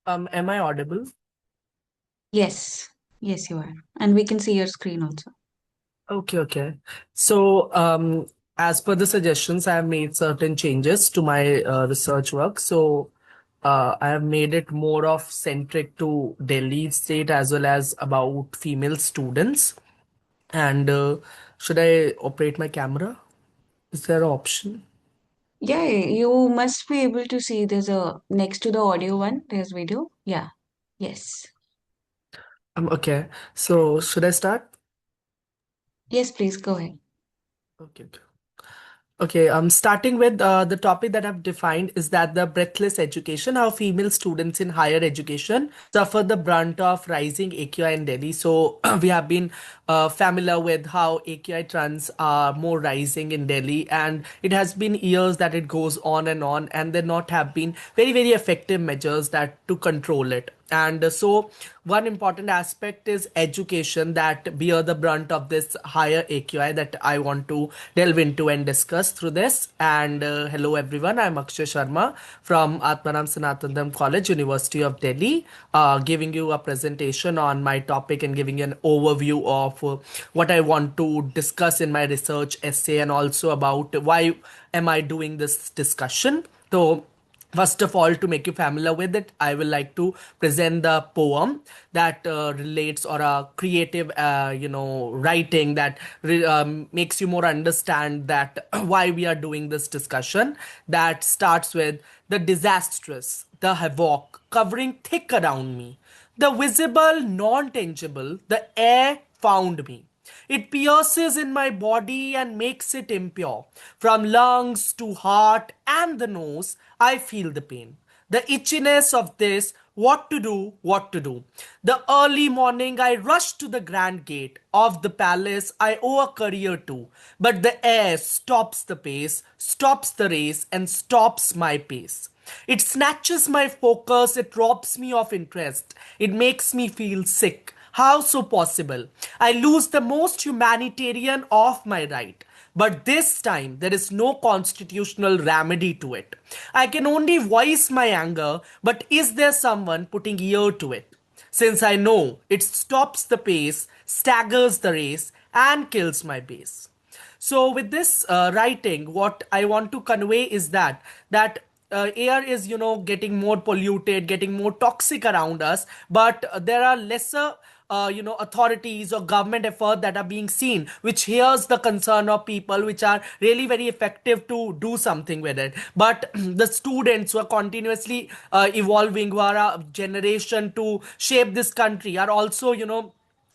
Am I audible? Yes, yes, you are. And we can see your screen also. Okay, okay. So, as per the suggestions, I have made certain changes to my research work. So, I have made it more of centric to Delhi state as well as about female students. And should I operate my camera? Is there an option? Yeah, you must be able to see there's a next to the audio one, there's video. Yeah, yes. Okay. So, should I start? Yes, please go ahead. Okay. Okay. Okay, starting with the topic that I've defined is that the breathless education, how female students in higher education suffer the brunt of rising AQI in Delhi. So we have been familiar with how AQI trends are more rising in Delhi, and it has been years that it goes on, and there not have been very effective measures that to control it. And so one important aspect is education that bear the brunt of this higher AQI that I want to delve into and discuss through this. And hello everyone, I'm Akshay Sharma from Atmanam Sanatandam College, University of Delhi, giving you a presentation on my topic and giving you an overview of what I want to discuss in my research essay, and also about why am I doing this discussion. So first of all, to make you familiar with it, I will like to present the poem that relates, or a creative, writing that makes you more understand that why we are doing this discussion. That starts with the disastrous, the havoc covering thick around me, the visible, non-tangible, the air found me. It pierces in my body and makes it impure. From lungs to heart and the nose, I feel the pain. The itchiness of this, what to do, what to do. The early morning, I rush to the grand gate of the palace I owe a career to. But the air stops the pace, stops the race, and stops my pace. It snatches my focus, it robs me of interest, it makes me feel sick. How so possible? I lose the most humanitarian of my right. But this time, there is no constitutional remedy to it. I can only voice my anger, but is there someone putting ear to it? Since I know it stops the pace, staggers the race, and kills my base. So with this writing, what I want to convey is that air is, getting more polluted, getting more toxic around us, but there are lesser authorities or government effort that are being seen, which hears the concern of people, which are really very effective to do something with it. But the students who are continuously evolving, who are a generation to shape this country, are also,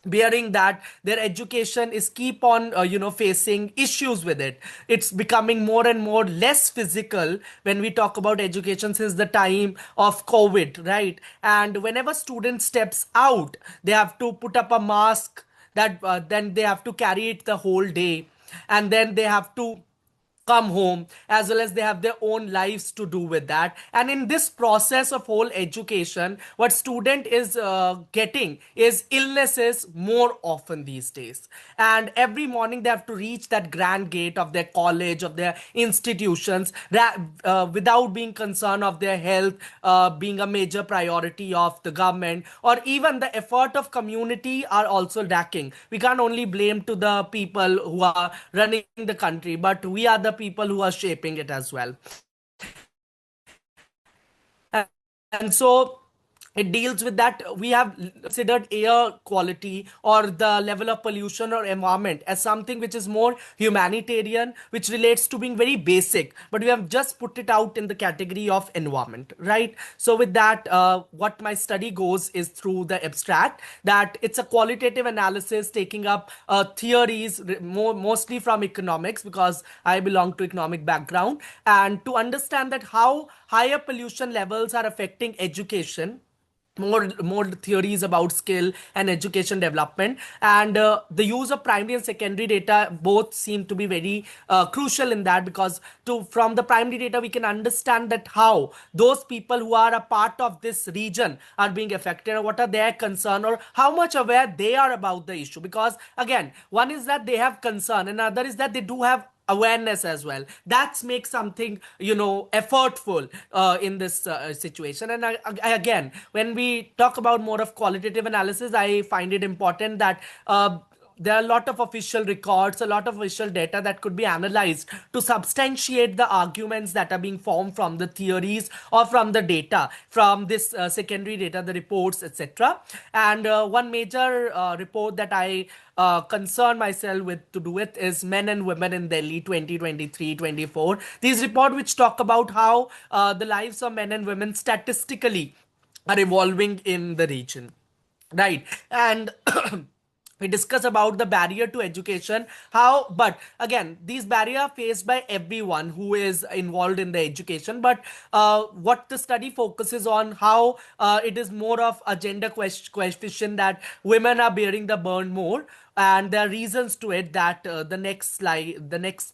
bearing that their education is keep on facing issues with it. It's becoming more and more less physical when we talk about education since the time of COVID, right? And whenever student steps out, they have to put up a mask, that then they have to carry it the whole day, and then they have to come home, as well as they have their own lives to do with that. And in this process of whole education, what student is getting is illnesses more often these days. And every morning they have to reach that grand gate of their college, of their institutions, without being concerned of their health being a major priority of the government, or even the effort of community are also lacking. We can't only blame to the people who are running the country, but we are the people who are shaping it as well. And so it deals with that. We have considered air quality or the level of pollution or environment as something which is more humanitarian, which relates to being very basic, but we have just put it out in the category of environment, right? So with that, what my study goes is through the abstract, that it's a qualitative analysis taking up theories mostly from economics, because I belong to economic background, and to understand that how higher pollution levels are affecting education. More theories about skill and education development, and the use of primary and secondary data both seem to be very crucial in that, because to from the primary data we can understand that how those people who are a part of this region are being affected, or what are their concern, or how much aware they are about the issue. Because again, one is that they have concern, and other is that they do have awareness as well. That makes something, effortful in this situation. And again, when we talk about more of qualitative analysis, I find it important that there are a lot of official records, a lot of official data that could be analyzed to substantiate the arguments that are being formed from the theories or from the data, from this secondary data, the reports, etc. And one major report that I concern myself with to do with is Men and Women in Delhi 2023-24. These report which talk about how the lives of men and women statistically are evolving in the region, right? And we discuss about the barrier to education, how, but again, these barriers are faced by everyone who is involved in the education. But what the study focuses on, how it is more of a gender coefficient, that women are bearing the burn more. And there are reasons to it that the next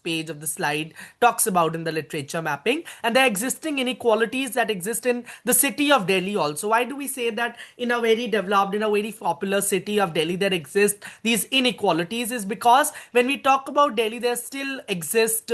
page of the slide talks about in the literature mapping. And the existing inequalities that exist in the city of Delhi also. Why do we say that in a very developed, in a very popular city of Delhi there exist these inequalities? Is because when we talk about Delhi, there still exist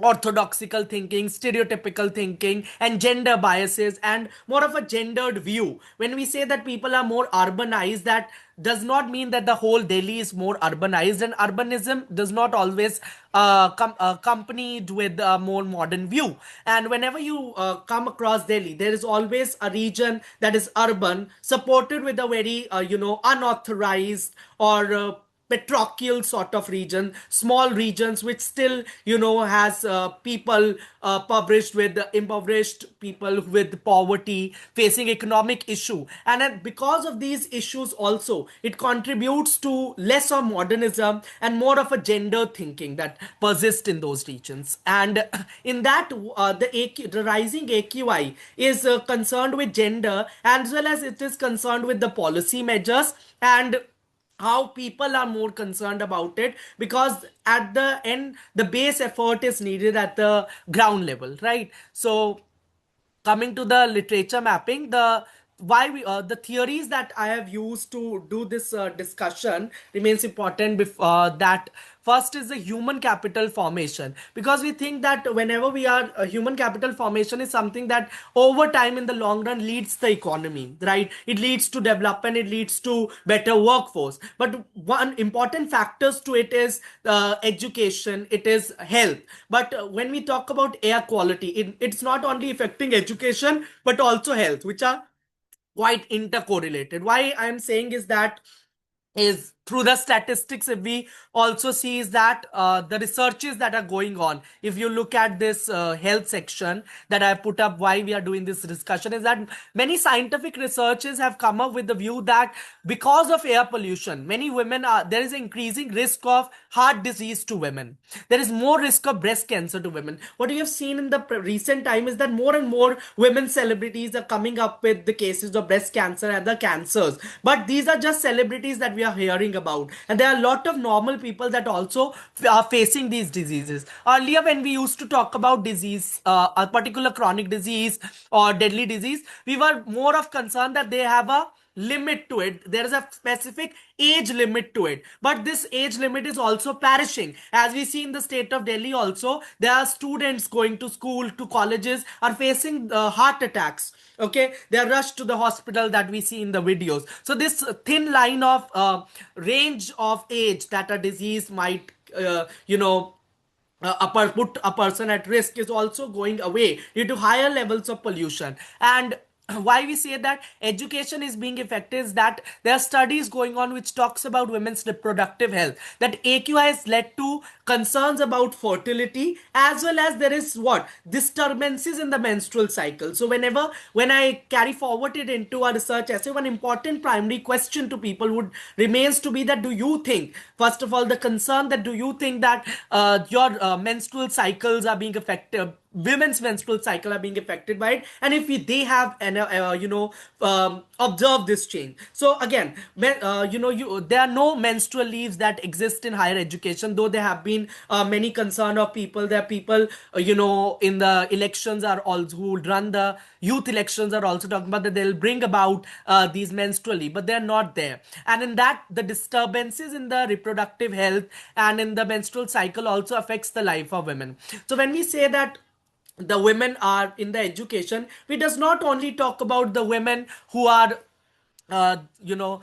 orthodoxical thinking, stereotypical thinking, and gender biases, and more of a gendered view. When we say that people are more urbanized, that does not mean that the whole Delhi is more urbanized, and urbanism does not always accompanied with a more modern view. And whenever you come across Delhi, there is always a region that is urban, supported with a very unauthorized or patriarchal sort of region, small regions which still has people impoverished people with poverty, facing economic issue. And because of these issues also, it contributes to less of modernism and more of a gender thinking that persists in those regions. And in that, the rising AQI is concerned with gender, as well as it is concerned with the policy measures, and how people are more concerned about it, because at the end the base effort is needed at the ground level, right? So coming to the literature mapping, the theories that I have used to do this discussion remains important. That first is the human capital formation, because we think that whenever we are human capital formation is something that over time in the long run leads the economy, right? It leads to development, it leads to better workforce. But one important factors to it is education, it is health. But when we talk about air quality, it's not only affecting education but also health, which are quite intercorrelated. Why I'm saying is that is through the statistics, if we also see is that the researches that are going on, if you look at this health section that I put up, why we are doing this discussion is that many scientific researches have come up with the view that because of air pollution, many women are, there is an increasing risk of heart disease to women, there is more risk of breast cancer to women. What we have seen in the recent time is that more and more women celebrities are coming up with the cases of breast cancer and the cancers. But these are just celebrities that we are hearing about, and there are a lot of normal people that also are facing these diseases. Earlier when we used to talk about disease, a particular chronic disease or deadly disease, we were more of concern that they have a limit to it, there is a specific age limit to it. But this age limit is also perishing, as we see in the state of Delhi also. There are students going to school, to colleges, are facing heart attacks. Okay, they are rushed to the hospital, that we see in the videos. So this thin line of range of age that a disease might put a person at risk is also going away due to higher levels of pollution. And why we say that education is being affected is that there are studies going on which talks about women's reproductive health, that AQI has led to concerns about fertility, as well as there is what disturbances in the menstrual cycle. So when I carry forward it into a research essay, one important primary question to people would remains to be that, do you think, first of all, the concern that, do you think that your menstrual cycles are being affected, women's menstrual cycle are being affected by it, and if they have an observed this change. So again, there are no menstrual leaves that exist in higher education, though there have been many concern of people. There are people in the elections are also who run the youth elections are also talking about that they'll bring about these menstrual leave, but they're not there. And in that, the disturbances in the reproductive health and in the menstrual cycle also affects the life of women. So when we say that the women are in the education, we does not only talk about the women who are uh, you know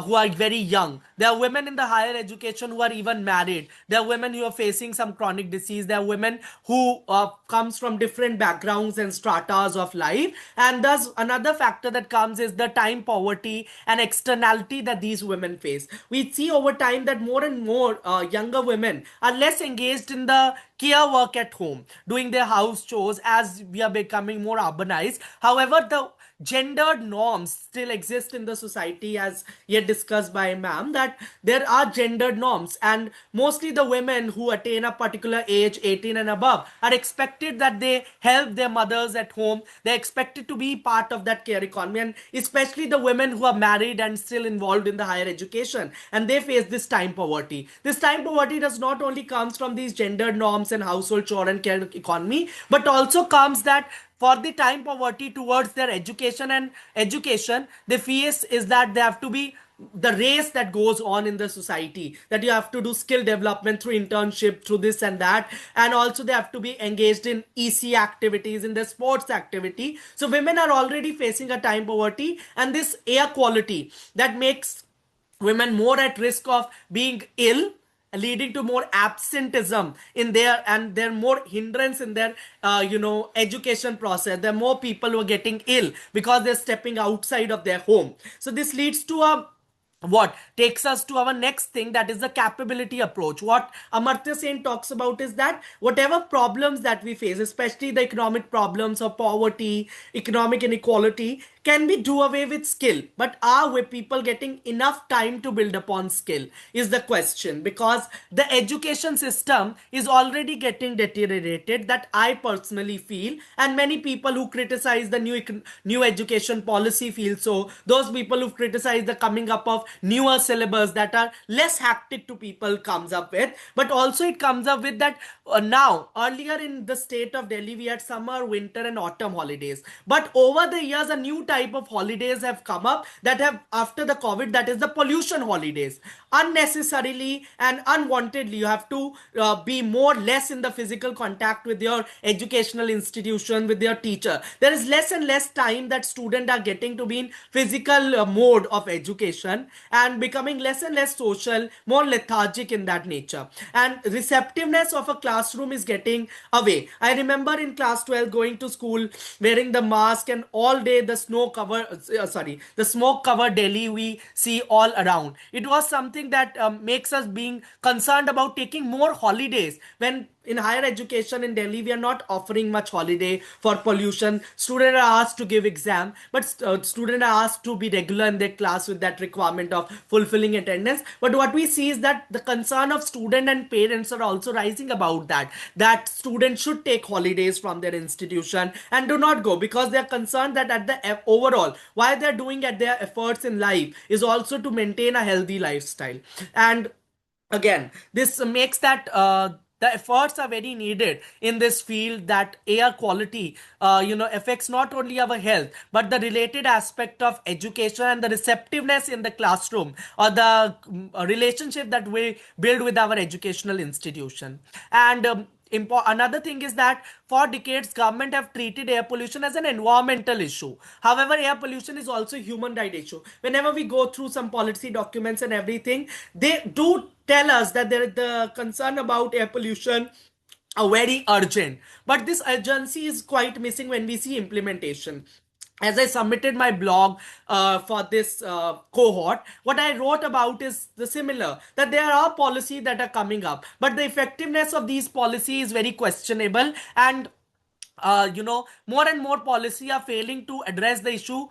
who are very young. There are women in the higher education who are even married. There are women who are facing some chronic disease. There are women who comes from different backgrounds and stratas of life. And thus another factor that comes is the time poverty and externality that these women face. We see over time that more and more younger women are less engaged in the care work at home, doing their house chores as we are becoming more urbanized. However, the gendered norms still exist in the society, as yet discussed by ma'am, that there are gendered norms, and mostly the women who attain a particular age, 18 and above, are expected that they help their mothers at home. They're expected to be part of that care economy, and especially the women who are married and still involved in the higher education, and they face this time poverty. This time poverty does not only comes from these gendered norms and household chore and care economy, but also comes that for the time poverty towards their education, and education they face is that they have to be the race that goes on in the society, that you have to do skill development through internship, through this and that, and also they have to be engaged in EC activities, in the sports activity. So women are already facing a time poverty, and this air quality that makes women more at risk of being ill, leading to more absenteeism in their, and they're more hindrance in their education process. There are more people who are getting ill because they're stepping outside of their home. So this leads to a, what takes us to our next thing, that is the capability approach. What Amartya Sen talks about is that whatever problems that we face, especially the economic problems of poverty, economic inequality, can be do away with skill. But are we people getting enough time to build upon skill is the question, because the education system is already getting deteriorated, that I personally feel, and many people who criticize the new education policy feel so. Those people who criticize the coming up of newer syllabus that are less hectic to people comes up with, but also it comes up with that now earlier in the state of Delhi we had summer, winter and autumn holidays, but over the years a new type of holidays have come up that have after the COVID, that is the pollution holidays. Unnecessarily and unwantedly you have to be more less in the physical contact with your educational institution, with your teacher. There is less and less time that students are getting to be in physical mode of education, and becoming less and less social, more lethargic in that nature, and receptiveness of a classroom is getting away. I remember in class 12 going to school wearing the mask, and all day the the smoke covered Delhi we see all around. It was something that makes us being concerned about taking more holidays, when in higher education in Delhi we are not offering much holiday for pollution. Students are asked to give exam, but students are asked to be regular in their class with that requirement of fulfilling attendance. But what we see is that the concern of student and parents are also rising about that students should take holidays from their institution and do not go, because they are concerned that at the overall why they are doing at their efforts in life is also to maintain a healthy lifestyle. And again, this makes that the efforts are very needed in this field, that air quality affects not only our health but the related aspect of education and the receptiveness in the classroom, or the relationship that we build with our educational institution. And another thing is that for decades government have treated air pollution as an environmental issue. However, air pollution is also a human right issue. Whenever we go through some policy documents and everything, they do tell us that there is the concern about air pollution are very urgent, but this urgency is quite missing when we see implementation. As I submitted my blog for this cohort, what I wrote about is the similar, that there are policies that are coming up, but the effectiveness of these policies is very questionable, and more and more policy are failing to address the issue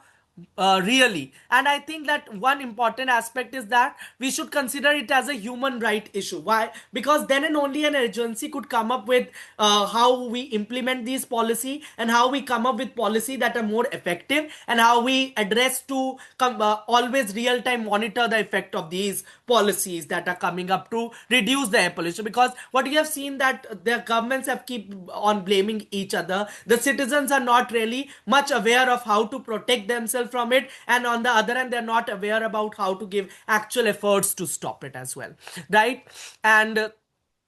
really. And I think that one important aspect is that we should consider it as a human right issue. Why? Because then and only an agency could come up with how we implement these policy, and how we come up with policy that are more effective, and how we address to always real time monitor the effect of these policies that are coming up to reduce the air pollution. Because what you have seen that their governments have keep on blaming each other, the citizens are not really much aware of how to protect themselves from it, and on the other hand they're not aware about how to give actual efforts to stop it as well, right? And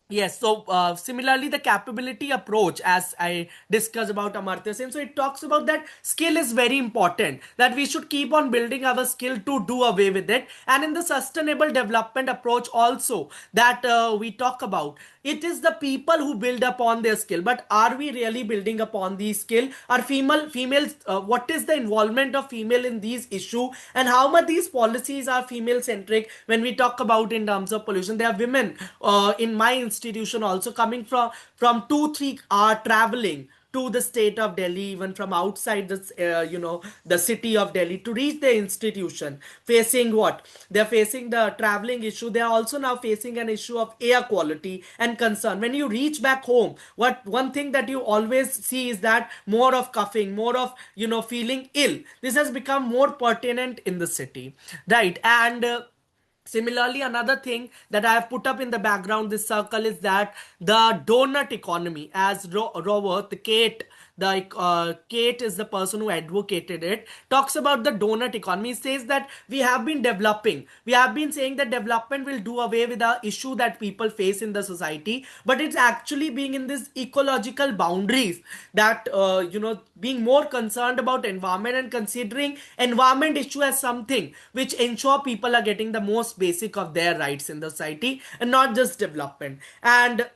yes, so similarly, the capability approach, as I discussed about Amartya Sen, so it talks about that skill is very important, that we should keep on building our skill to do away with it. And in the sustainable development approach, also, that we talk about, it is the people who build upon their skill. But are we really building upon these skill? Are females, what is the involvement of female in these issue, and how much these policies are female centric? When we talk about in terms of pollution, there are women in my institution also coming from 2-3 hour traveling to the state of Delhi, even from outside the the city of Delhi, to reach the institution, facing what they're facing, the traveling issue. They are also now facing an issue of air quality and concern. When you reach back home, what one thing that you always see is that more of coughing, more of feeling ill. This has become more pertinent in the city, right? And similarly, another thing that I have put up in the background, this circle, is that the donut economy, as Robert, the Kate is the person who advocated it, talks about the donut economy. He says that we have been developing. We have been saying that development will do away with the issue that people face in the society, but it's actually being in this ecological boundaries, that being more concerned about environment and considering environment issue as something which ensure people are getting the most basic of their rights in the society, and not just development. And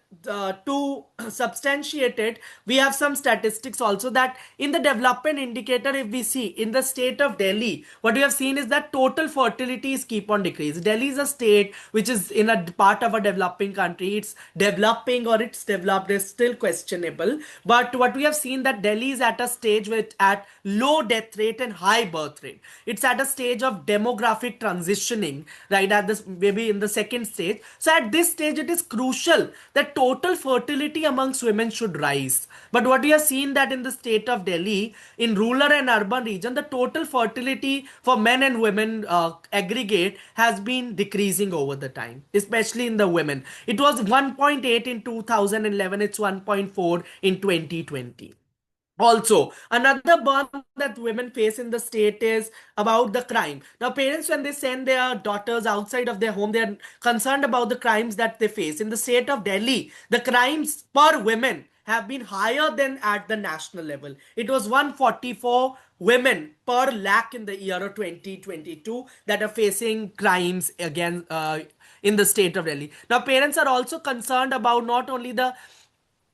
to substantiate it, we have some statistics also, that in the development indicator, if we see in the state of Delhi, what we have seen is that total fertility is keep on decreasing. Delhi is a state which is in a part of a developing country. It's developing or it's developed is still questionable, but what we have seen, that Delhi is at a stage with at low death rate and high birth rate. It's at a stage of demographic transitioning, right, at this maybe in the second stage. So at this stage it is crucial that total fertility amongst women should rise. But what we have seen, that in the state of Delhi, in rural and urban region, the total fertility for men and women aggregate has been decreasing over the time, especially in the women. It was 1.8 in 2011, it's 1.4 in 2020. Also, another burn that women face in the state is about the crime. Now, parents, when they send their daughters outside of their home, they are concerned about the crimes that they face. In the state of Delhi, the crimes per women have been higher than at the national level. It was 144 women per lakh in the year of 2022 that are facing crimes again in the state of Delhi. Now, parents are also concerned about not only the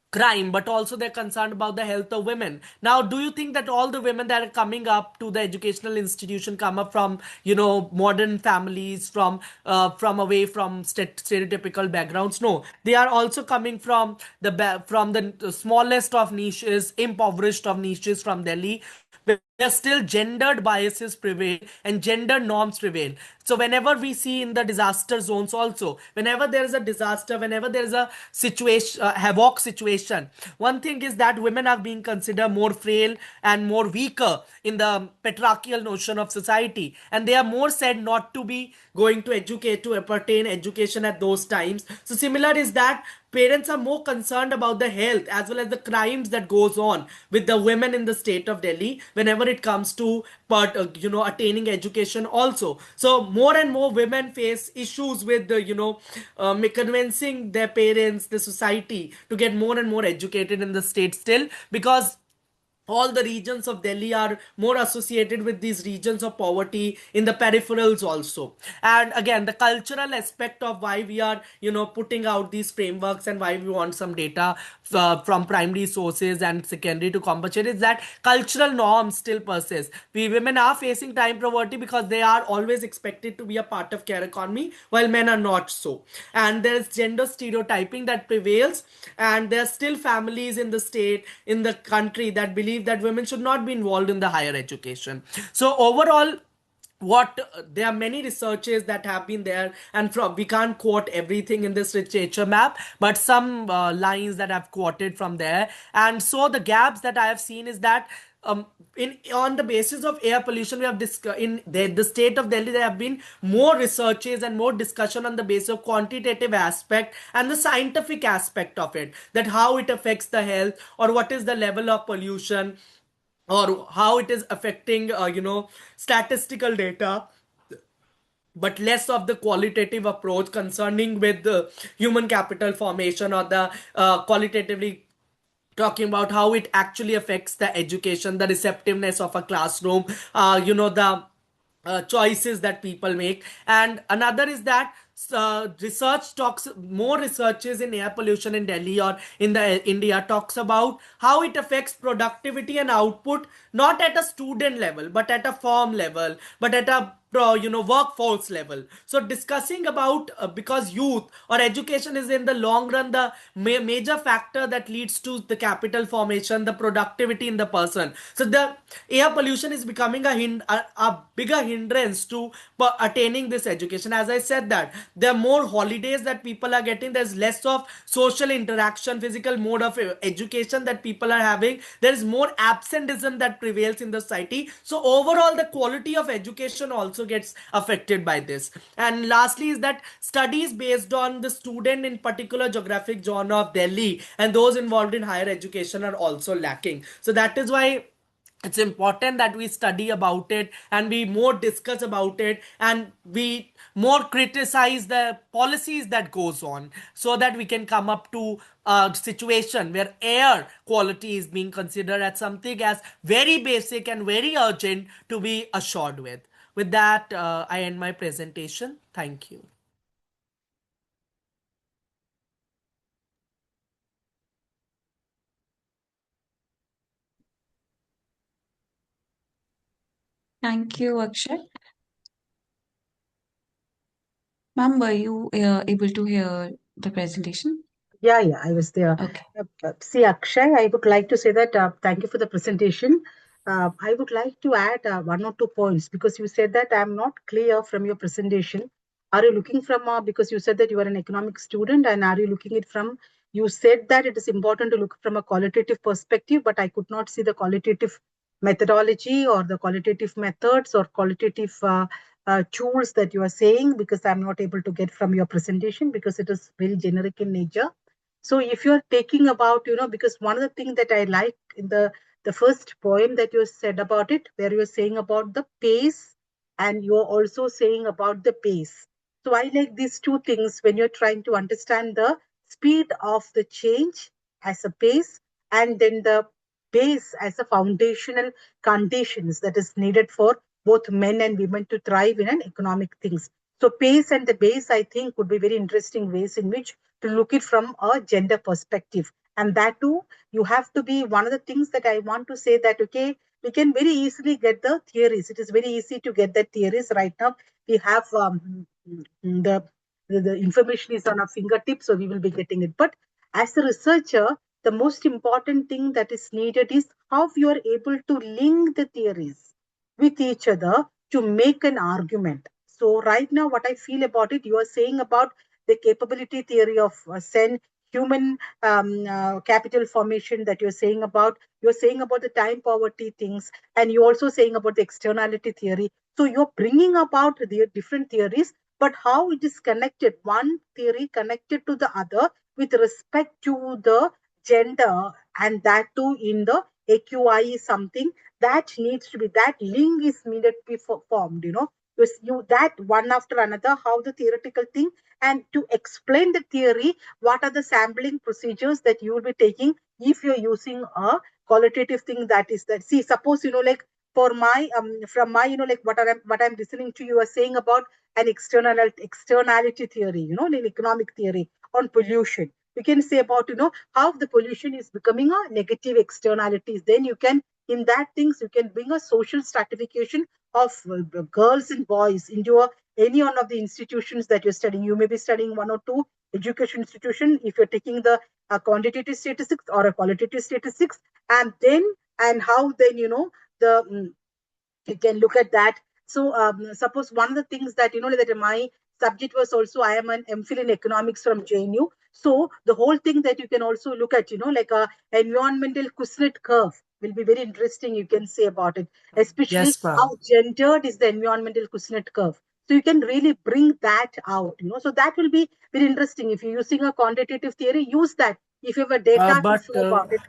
crime, but also they're concerned about the health of women. Now, do you think that all the women that are coming up to the educational institution come up from modern families, from away from stereotypical backgrounds? No, they are also coming from from the smallest of niches, impoverished of niches from Delhi, where still gendered biases prevail and gender norms prevail. So whenever we see in the disaster zones also, whenever there is a disaster, whenever there is a situation, havoc situation, one thing is that women are being considered more frail and more weaker in the patriarchal notion of society, and they are more said not to be going to educate, to pertain education at those times. So similar is that parents are more concerned about the health as well as the crimes that goes on with the women in the state of Delhi whenever it comes to attaining education also. So more and more women face issues with the convincing their parents, the society, to get more and more educated in the state still, because all the regions of Delhi are more associated with these regions of poverty in the peripherals also. And again, the cultural aspect of why we are, putting out these frameworks and why we want some data from primary sources and secondary to compensate is that cultural norms still persist. We women are facing time poverty because they are always expected to be a part of care economy while men are not so. And there is gender stereotyping that prevails, and there are still families in the state, in the country, that believe believe that women should not be involved in the higher education. So overall, what there are many researches that have been there, and from we can't quote everything in this literature map, but some lines that I've quoted from there. And so the gaps that I have seen is that in on the basis of air pollution, we have in the state of Delhi, there have been more researches and more discussion on the basis of quantitative aspect and the scientific aspect of it, that how it affects the health, or what is the level of pollution, or how it is affecting statistical data, but less of the qualitative approach concerning with the human capital formation, or the qualitatively talking about how it actually affects the education, the receptiveness of a classroom, the choices that people make. And another is that research talks, more researches in air pollution in Delhi or in the India talks about how it affects productivity and output, not at a student level, but at a firm level, but at a workforce level. So discussing about because youth or education is in the long run the major factor that leads to the capital formation, the productivity in the person. So the air pollution is becoming a bigger hindrance to attaining this education. As I said, that there are more holidays that people are getting, there's less of social interaction, physical mode of education that people are having, there is more absenteeism that prevails in the society. So overall the quality of education also gets affected by this. And lastly is that studies based on the student in particular geographic zone of Delhi and those involved in higher education are also lacking. So that is why it's important that we study about it, and we more discuss about it, and we more criticize the policies that goes on, so that we can come up to a situation where air quality is being considered as something as very basic and very urgent to be assured with. With that, I end my presentation. Thank you. Thank you, Akshay. Ma'am, were you able to hear the presentation? Yeah, yeah, I was there. Okay. See, Akshay, I would like to say that thank you for the presentation. I would like to add one or two points because you said that I'm not clear from your presentation. Are you looking from, because you said that you are an economic student, and are you looking it from, you said that it is important to look from a qualitative perspective, but I could not see the qualitative methodology or the qualitative methods or qualitative tools that you are saying, because I'm not able to get from your presentation because it is very generic in nature. So if you're taking about, because one of the things that I like in the first poem that you said about it, where you're saying about the pace and you're also saying about the pace. So I like these two things when you're trying to understand the speed of the change as a pace, and then the pace as a foundational conditions that is needed for both men and women to thrive in an economic things. So pace and the base, I think, would be very interesting ways in which to look it from a gender perspective. And that too, you have to be one of the things that I want to say that, okay, we can very easily get the theories. It is very easy to get the theories right now. We have the information is on our fingertips, so we will be getting it. But as a researcher, the most important thing that is needed is how you are able to link the theories with each other to make an argument. So right now, what I feel about it, you are saying about the capability theory of human capital formation that you're saying about the time poverty things, and you're also saying about the externality theory. So you're bringing about the different theories, but how it is connected, one theory connected to the other with respect to the gender, and that too in the AQI is something that needs to be, that link is needed to be formed, you that one after another, how the theoretical thing, and to explain the theory, what are the sampling procedures that you will be taking if you're using a qualitative thing, that is that, see, suppose, like for my from my, like what I'm listening to, you are saying about an externality theory, in economic theory on pollution. You can say about, how the pollution is becoming a negative externalities. Then you can, in that things, you can bring a social stratification of girls and boys into any one of the institutions that you're studying. You may be studying one or two education institution if you're taking the quantitative statistics or a qualitative statistics, and then and how then, the you can look at that. So suppose one of the things that, that my subject was also, I am an MPhil in economics from JNU. So the whole thing that you can also look at, like a environmental Kuznets curve will be very interesting, you can say about it, especially Yes, ma'am. how gendered is the environmental Kuznets curve. So you can really bring that out, so that will be very interesting. If you're using a quantitative theory, use that. If you have a data to But show about it,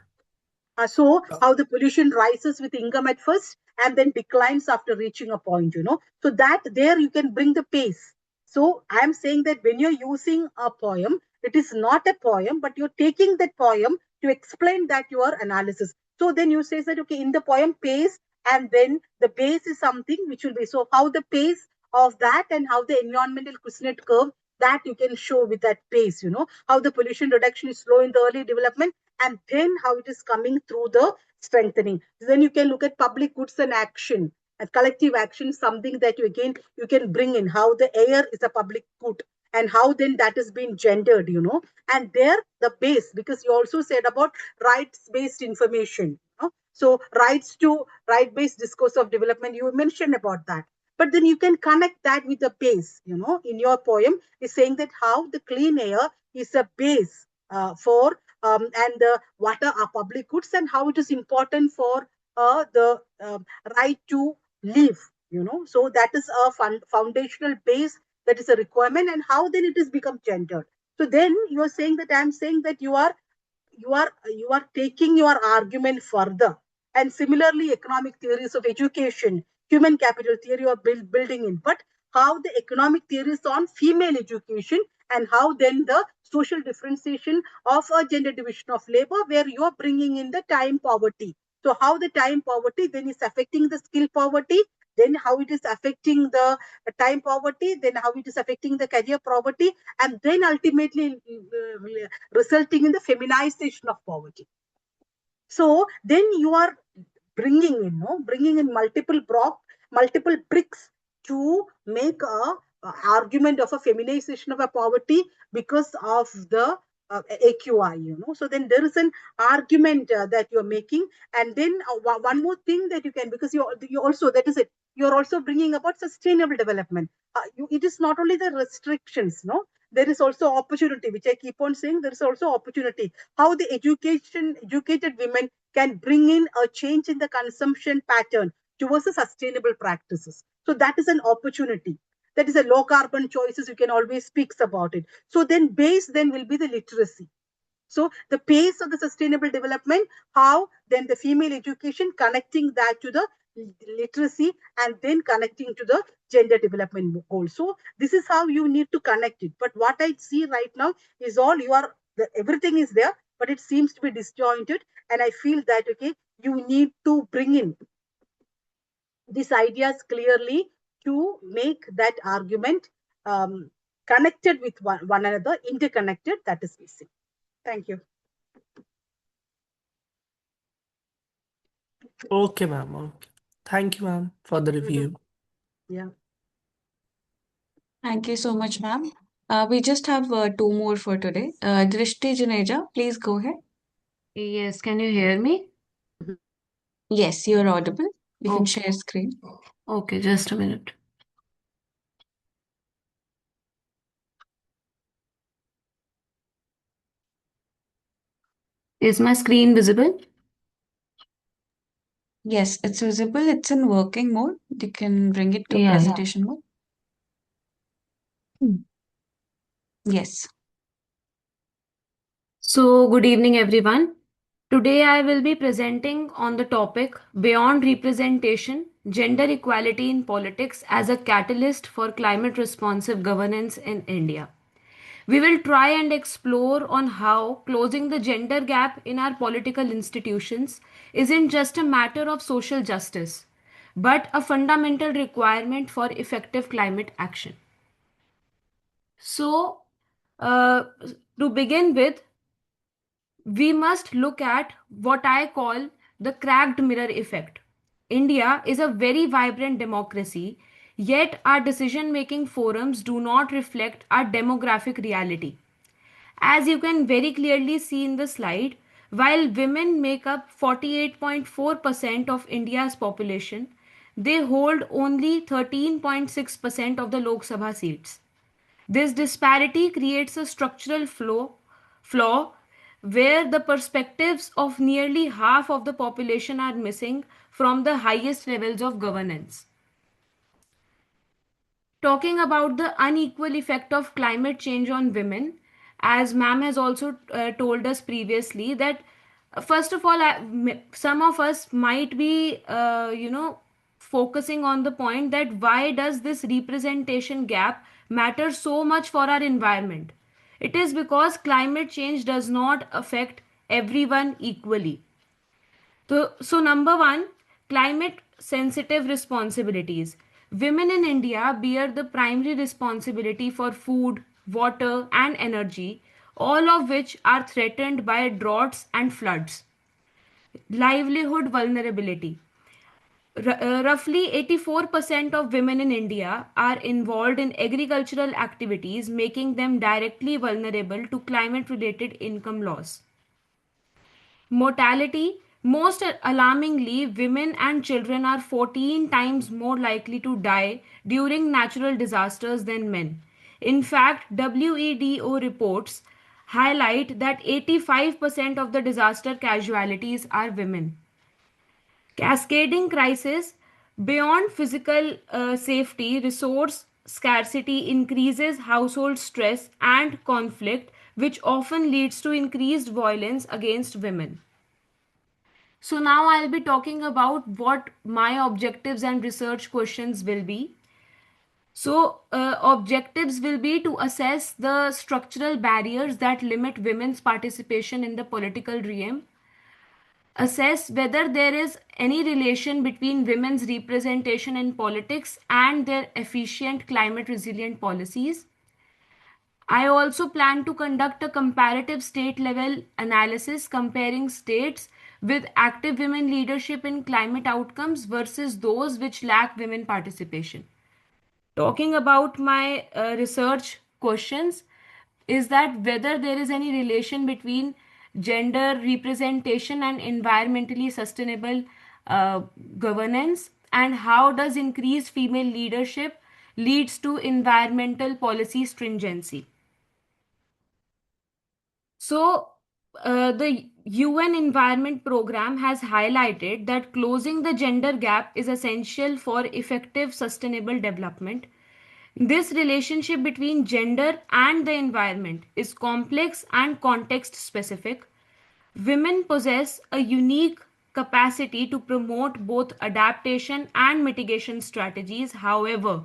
so how the pollution rises with income at first and then declines after reaching a point, so that there you can bring the pace. So I am saying that when you're using a poem, it is not a poem, but you're taking that poem to explain that your analysis. So then you say that, okay, in the poem pace, and then the base is something which will be, so how the pace of that and how the environmental Kuznets curve, that you can show with that pace, how the pollution reduction is slow in the early development, and then how it is coming through the strengthening. Then you can look at public goods and action, and collective action, something that you can bring in how the air is a public good, and how then that has been gendered, and there the base, because you also said about rights based information, so rights to right based discourse of development, you mentioned about that. But then you can connect that with the base, in your poem is saying that how the clean air is a base for and the water are public goods, and how it is important for the right to live, so that is a foundational base, that is a requirement, and how then it is become gendered. So then you are saying that, I am saying that you are taking your argument further. And similarly, economic theories of education, human capital theory, you are building in, but how the economic theories on female education, and how then the social differentiation of a gender division of labor, where you are bringing in the time poverty. So how the time poverty then is affecting the skill poverty, then how it is affecting the time poverty, then how it is affecting the career poverty, and then ultimately resulting in the feminization of poverty. So then you are bringing in multiple bricks to make a argument of a feminization of a poverty because of the AQI, So then there is an argument that you're making, and then one more thing that you can, because you also, that is it, you're also bringing about sustainable development. It is not only the restrictions, no, there is also opportunity, which I keep on saying. There is also opportunity. How the educated women can bring in a change in the consumption pattern towards the sustainable practices. So that is an opportunity. That is a low carbon choices. You can always speak about it. So then base then will be the literacy. So the pace of the sustainable development, how then the female education connecting that to the literacy, and then connecting to the gender development goal. So this is how you need to connect it. But what I see right now is everything is there, but it seems to be disjointed. And I feel that, okay, you need to bring in these ideas clearly to make that argument connected with one another, interconnected. That is missing. Thank you. okay, ma'am. Okay. Thank you, ma'am, for the review. Yeah. Thank you so much, ma'am. We just have two more for today. Drishti Juneja, please go ahead. Yes, can you hear me? Yes, you're audible. You can Okay. share screen. Okay, just a minute. Is my screen visible? Yes, it's visible. It's in working mode. You can bring it to Yeah. presentation mode. Yes. So, good evening, everyone. Today, I will be presenting on the topic Beyond Representation Gender Equality in Politics as a Catalyst for Climate Responsive Governance in India. We will try and explore on how closing the gender gap in our political institutions isn't just a matter of social justice, but a fundamental requirement for effective climate action. So, uh, to begin with, we must look at what I call the cracked mirror effect. India is a very vibrant democracy, yet our decision making forums do not reflect our demographic reality. As you can very clearly see in the slide, While women make up 48.4% of India's population, they hold only 13.6% of the Lok Sabha seats. This disparity creates a structural flaw where the perspectives of nearly half of the population are missing from the highest levels of governance. Talking about the unequal effect of climate change on women, as ma'am has also told us previously that first of all, some of us might be, focusing on the point that why does this representation gap matter so much for our environment? It is because climate change does not affect everyone equally. So number one, climate sensitive responsibilities. Women in India bear the primary responsibility for food, water, and energy, all of which are threatened by droughts and floods. Livelihood vulnerability. Roughly 84% of women in India are involved in agricultural activities, making them directly vulnerable to climate related income loss. Mortality. Most alarmingly, women and children are 14 times more likely to die during natural disasters than men. In fact, WEDO reports highlight that 85% of the disaster casualties are women. Cascading crisis. Beyond physical safety, resource scarcity increases household stress and conflict, which often leads to increased violence against women. So now I'll be talking about what my objectives and research questions will be. So objectives will be to assess the structural barriers that limit women's participation in the political realm, assess whether there is any relation between women's representation in politics and their efficient climate resilient policies. I also plan to conduct a comparative state level analysis comparing states with active women leadership in climate outcomes versus those which lack women participation. Talking about my research questions is that whether there is any relation between gender representation and environmentally sustainable uh, governance, and how does increased female leadership leads to environmental policy stringency. So, the UN Environment Program has highlighted that closing the gender gap is essential for effective sustainable development. This relationship between gender and the environment is complex and context specific. Women possess a unique capacity to promote both adaptation and mitigation strategies. However,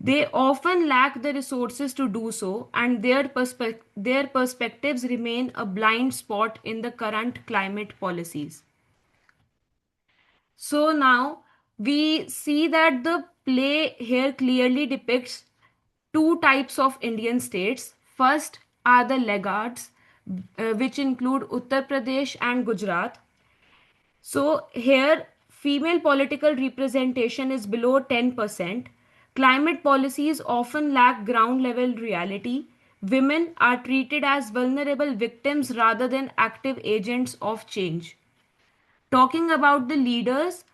they often lack the resources to do so, and their perspectives remain a blind spot in the current climate policies. So now we see that the play here clearly depicts two types of Indian states. First are the laggards, which include Uttar Pradesh and Gujarat. So here, female political representation is below 10%. Climate policies often lack ground level reality. Women are treated as vulnerable victims rather than active agents of change. Talking about the leaders,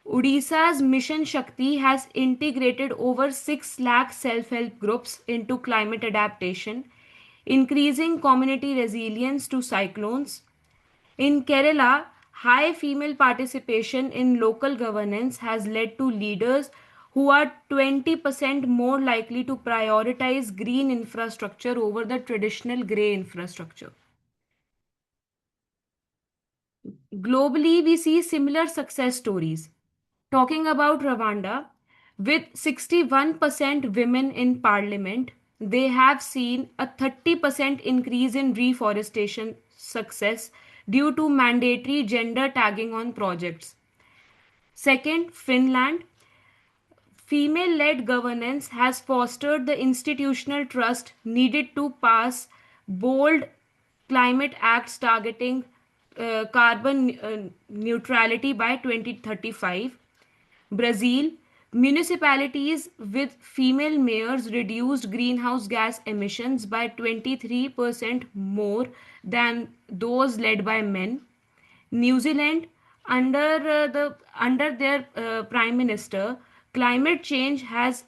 Odisha's Mission Shakti has integrated over 6 lakh self help groups into climate adaptation, increasing community resilience to cyclones. In Kerala, high female participation in local governance has led to leaders who are 20% more likely to prioritize green infrastructure over the traditional grey infrastructure. Globally, we see similar success stories. Talking about Rwanda, with 61% women in parliament, they have seen a 30% increase in reforestation success due to mandatory gender tagging on projects. Second, Finland. Female led governance has fostered the institutional trust needed to pass bold climate acts targeting carbon neutrality by 2035. Brazil, Municipalities with female mayors reduced greenhouse gas emissions by 23% more than those led by men. New Zealand, under their prime minister, climate change has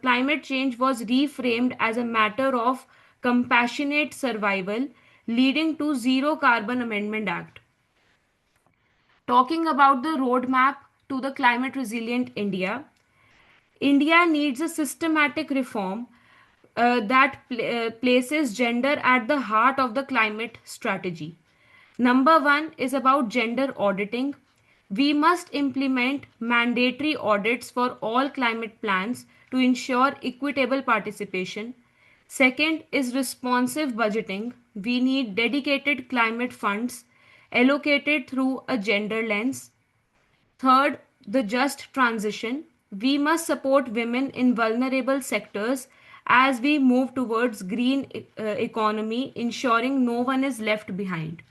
climate change was reframed as a matter of compassionate survival, leading to Zero Carbon Amendment Act. Talking about the roadmap to the climate resilient India, India needs a systematic reform that places gender at the heart of the climate strategy. Number one is about gender auditing. We must implement mandatory audits for all climate plans to ensure equitable participation. Second is responsive budgeting. We need dedicated climate funds allocated through a gender lens. Third, the just transition. We must support women in vulnerable sectors as we move towards green economy, ensuring no one is left behind.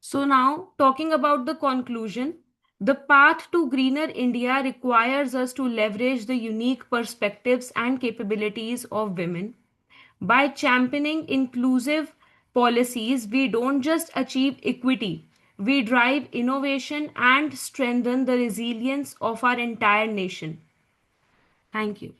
So now, talking about the conclusion, the path to greener India requires us to leverage the unique perspectives and capabilities of women. By championing inclusive policies, we don't just achieve equity, we drive innovation and strengthen the resilience of our entire nation. Thank you.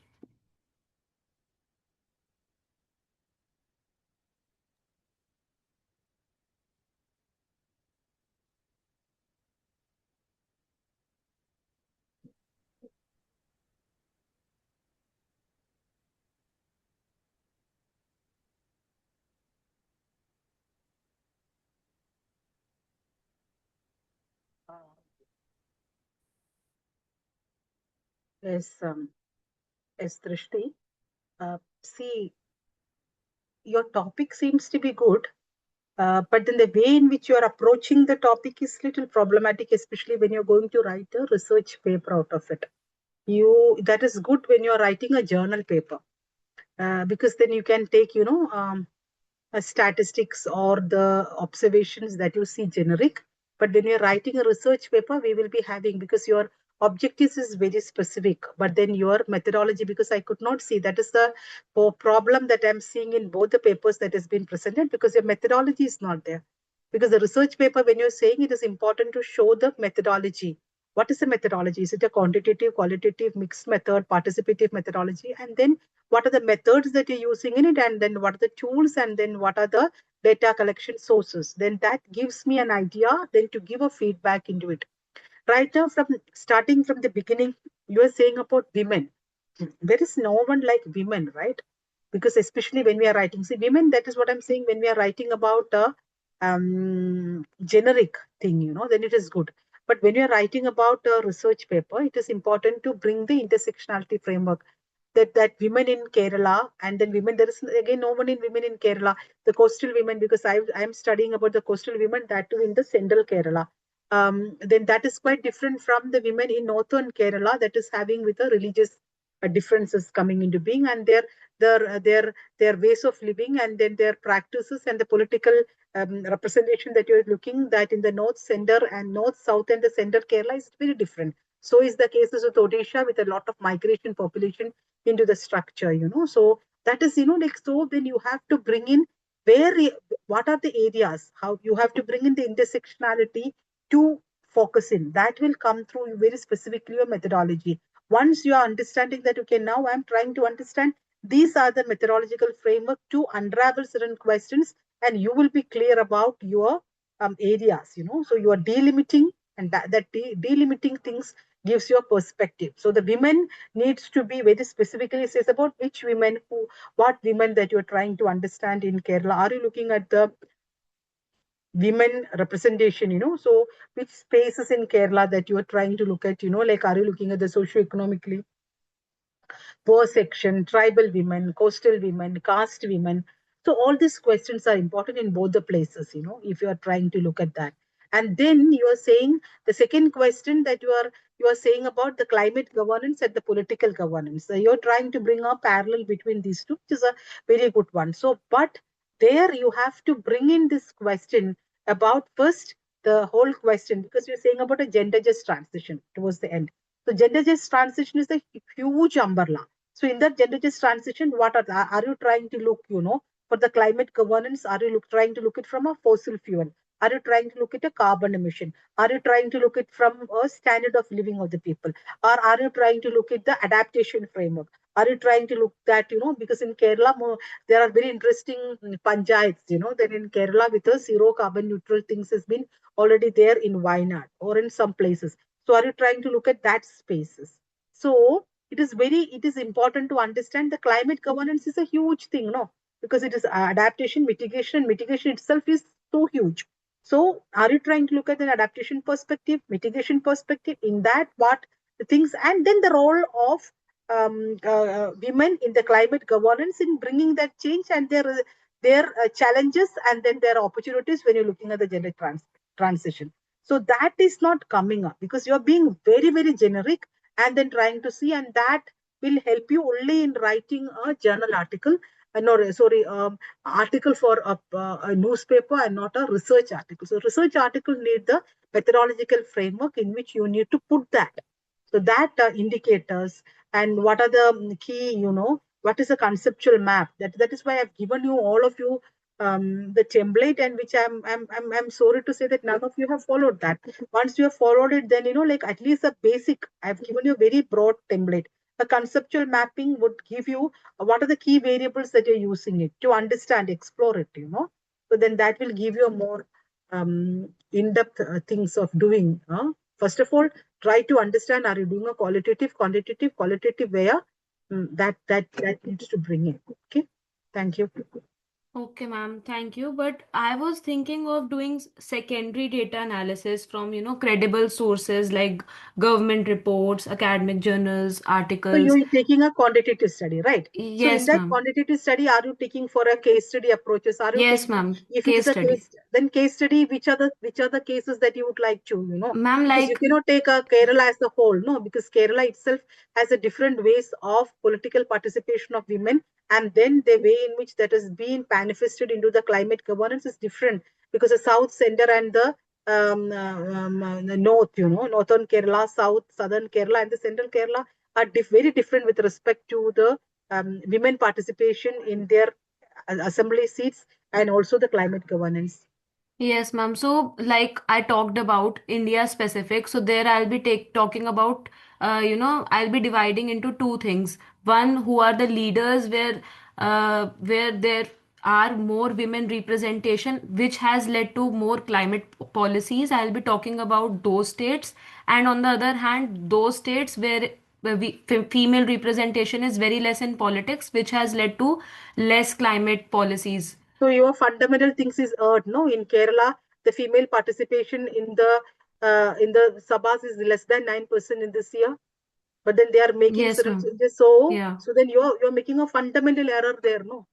Yes, yes, Drishti. See, your topic seems to be good, but then the way in which you are approaching the topic is little problematic, especially when you're going to write a research paper out of it. That is good when you're writing a journal paper, because then you can take, statistics or the observations that you see generic. But when you're writing a research paper, we will be having, because your objectives is very specific, but then your methodology, because I could not see, that is the problem that I'm seeing in both the papers that has been presented, because your methodology is not there. Because the research paper, when you're saying, it is important to show the methodology. What is the methodology? Is it a quantitative, qualitative, mixed method, participative methodology? And then what are the methods that you're using in it, and then what are the tools, and then what are the data collection sources? Then that gives me an idea then to give a feedback into it. Right now, from starting from the beginning, you are saying about women. There is no one like women, right? Because especially when we are writing, see, women, that is what I'm saying, when we are writing about a generic thing, then it is good. But when you're writing about a research paper, it is important to bring the intersectionality framework, that women in Kerala, and then women, there is again no one in women in Kerala, the coastal women, because I'm studying about the coastal women, that too in the central Kerala. Then that is quite different from the women in northern Kerala, that is having with the religious differences coming into being, and their ways of living, and then their practices, and the political representation that you're looking, that in the north, center, and north, south, and the center Kerala is very different. So is the cases of Odisha, with a lot of migration population into the structure, So that is, like, so then you have to bring in what are the areas, how you have to bring in the intersectionality to focus in. That will come through very specifically your methodology. Once you are understanding that, okay, now I'm trying to understand, these are the methodological framework to unravel certain questions, and you will be clear about your areas, So you are delimiting, and that delimiting things gives you a perspective. So the women needs to be very specifically says about which women, what women that you're trying to understand in Kerala. Are you looking at the women representation, So which spaces in Kerala that you are trying to look at, like, are you looking at the socio-economically poor section, tribal women, coastal women, caste women? So all these questions are important in both the places, if you are trying to look at that. And then you are saying the second question that you are saying about the climate governance and the political governance. So you're trying to bring a parallel between these two, which is a very good one. So, but there you have to bring in this question about first the whole question, because you're saying about a gender just transition towards the end. So gender just transition is a huge umbrella. So in that gender just transition, what are you trying to look, for the climate governance? Are you trying to look it from a fossil fuel? Are you trying to look at a carbon emission? Are you trying to look at from a standard of living of the people? Or are you trying to look at the adaptation framework? Are you trying to look that, because in Kerala, there are very interesting panchayats, that in Kerala with a zero carbon neutral things has been already there in Wayanad or in some places. So are you trying to look at that spaces? So it is important to understand the climate governance is a huge thing, no? Because it is adaptation, mitigation. Mitigation itself is so huge. So are you trying to look at an adaptation perspective, mitigation perspective? In that, what the things, and then the role of women in the climate governance in bringing that change and their challenges and then their opportunities when you're looking at the gender transition. So that is not coming up because you're being very, very generic and then trying to see, and that will help you only in writing a journal article. No, sorry, article for a newspaper and not a research article. So research article need the methodological framework in which you need to put that. So that indicators and what are the key, what is a conceptual map? That is why I've given you all of you the template, and which I'm sorry to say that none of you have followed that. Once you have followed it, then like at least a basic. I've given you a very broad template. A conceptual mapping would give you what are the key variables that you're using it to understand, explore it. So then that will give you a more in-depth things of doing. First of all, try to understand: are you doing a qualitative, quantitative, qualitative where that needs to bring in. Okay, thank you. Okay, ma'am, thank you. But I was thinking of doing secondary data analysis from, credible sources like government reports, academic journals, So articles. you're taking a quantitative study, right? So in Yes, that ma'am. quantitative study, are you taking for a case study approaches? Are you Yes, taking, ma'am. if it is Case a case, studies. then case study, which are the cases that you would like to, Ma'am, because you like, cannot take a Kerala as a whole, no, because Kerala itself has a different ways of political participation of women, and then the way in which that has been manifested into the climate governance is different because the South Center and the North, Northern Kerala, Southern Kerala, and the Central Kerala are very different with respect to the women participation in their assembly seats and also the climate governance. yes, ma'am. So, like I talked about India specific, so there I'll be talking about, I'll be dividing into two things. One, who are the leaders where there are more women representation, which has led to more climate policies. I'll be talking about those states, and on the other hand, those states where female representation is very less in politics, which has led to less climate policies. So your fundamental things is no, in Kerala the female participation in the sabas is less than 9% in this year, but then they are making Yes, certain ma'am. changes. So Yeah. so then you're making a fundamental error there, no.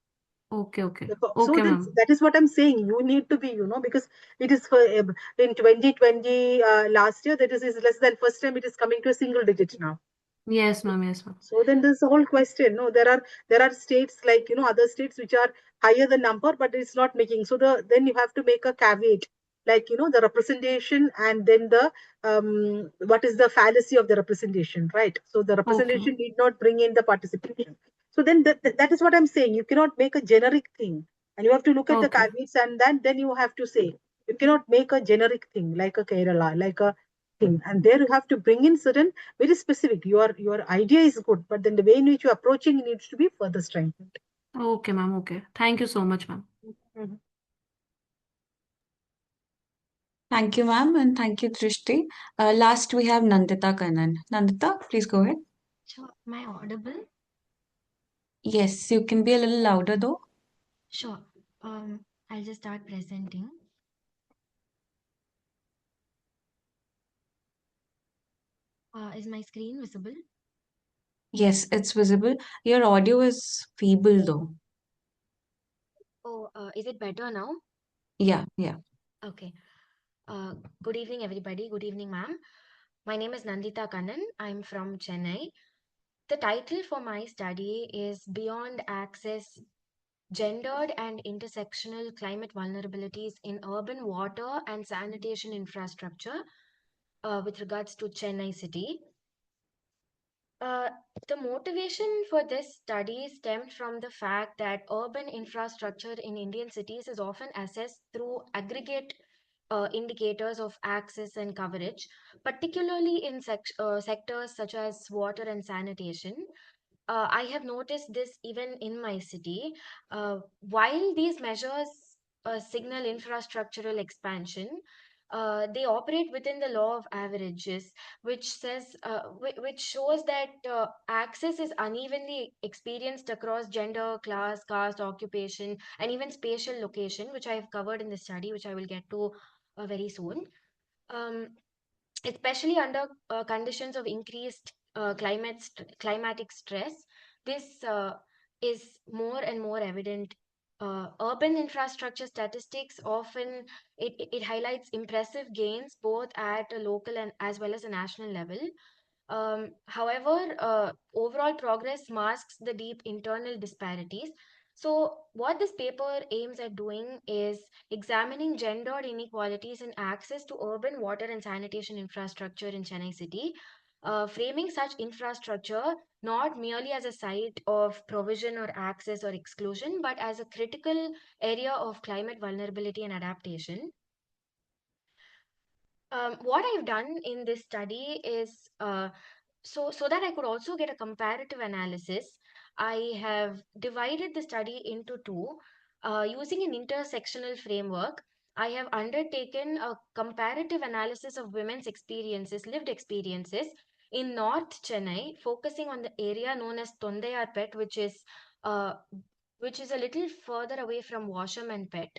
Okay, okay. So Okay, then ma'am. that is what I'm saying. You need to be, because it is for in 2020 last year, that is less than first time it is coming to a single digit now. Yes, ma'am. Yes, ma'am. So then there's a whole question. No, there are states like other states which are higher the number, but it's not making. So then you have to make a caveat, like the representation and then the what is the fallacy of the representation, right? So the Okay. representation need not bring in the participation. So then that is what I'm saying. You cannot make a generic thing, and you have to look at the Okay. caveats, and then you have to say you cannot make a generic thing like a Kerala, like a thing, and there you have to bring in certain very specific. Your idea is good, but then the way in which you're approaching needs to be further strengthened. Okay, ma'am. Okay. Thank you so much, ma'am. Mhm. Thank you, ma'am, and thank you, Trishti. Last, we have Nandita Kannan. Nandita, please go ahead. Sure. Am I audible? Yes, you can be a little louder though. Sure. I'll just start presenting. Is my screen visible? Yes, it's visible. Your audio is feeble though. Oh, is it better now? Yeah, yeah. Okay. Uh, Good evening, everybody. Good evening, ma'am. My name is Nandita Kannan. I'm from Chennai. The title for my study is Beyond Access: Gendered and Intersectional Climate Vulnerabilities in Urban Water and Sanitation Infrastructure with regards to Chennai city. Uh, the motivation for this study stemmed from the fact that urban infrastructure in Indian cities is often assessed through aggregate indicators of access and coverage, particularly in sectors such as water and sanitation. I have noticed this even in my city. While these measures signal infrastructural expansion, they operate within the law of averages, which shows that access is unevenly experienced across gender, class, caste, occupation, and even spatial location, which I have covered in the study, which I will get to very soon. Um, Especially under conditions of increased climatic stress. This is more and more evident. Urban infrastructure statistics often it highlights impressive gains both at a local and as well as a national level. However, overall progress masks the deep internal disparities. So, what this paper aims at doing is examining gender inequalities in access to urban water and sanitation infrastructure in Chennai city, framing such infrastructure not merely as a site of provision or access or exclusion, but as a critical area of climate vulnerability and adaptation. What I've done in this study is so that I could also get a comparative analysis, I have divided the study into two. Using an intersectional framework, I have undertaken a comparative analysis of women's experiences, lived experiences in North Chennai, focusing on the area known as Tondayarpet, uh, which is a little further away from Washam and Pet.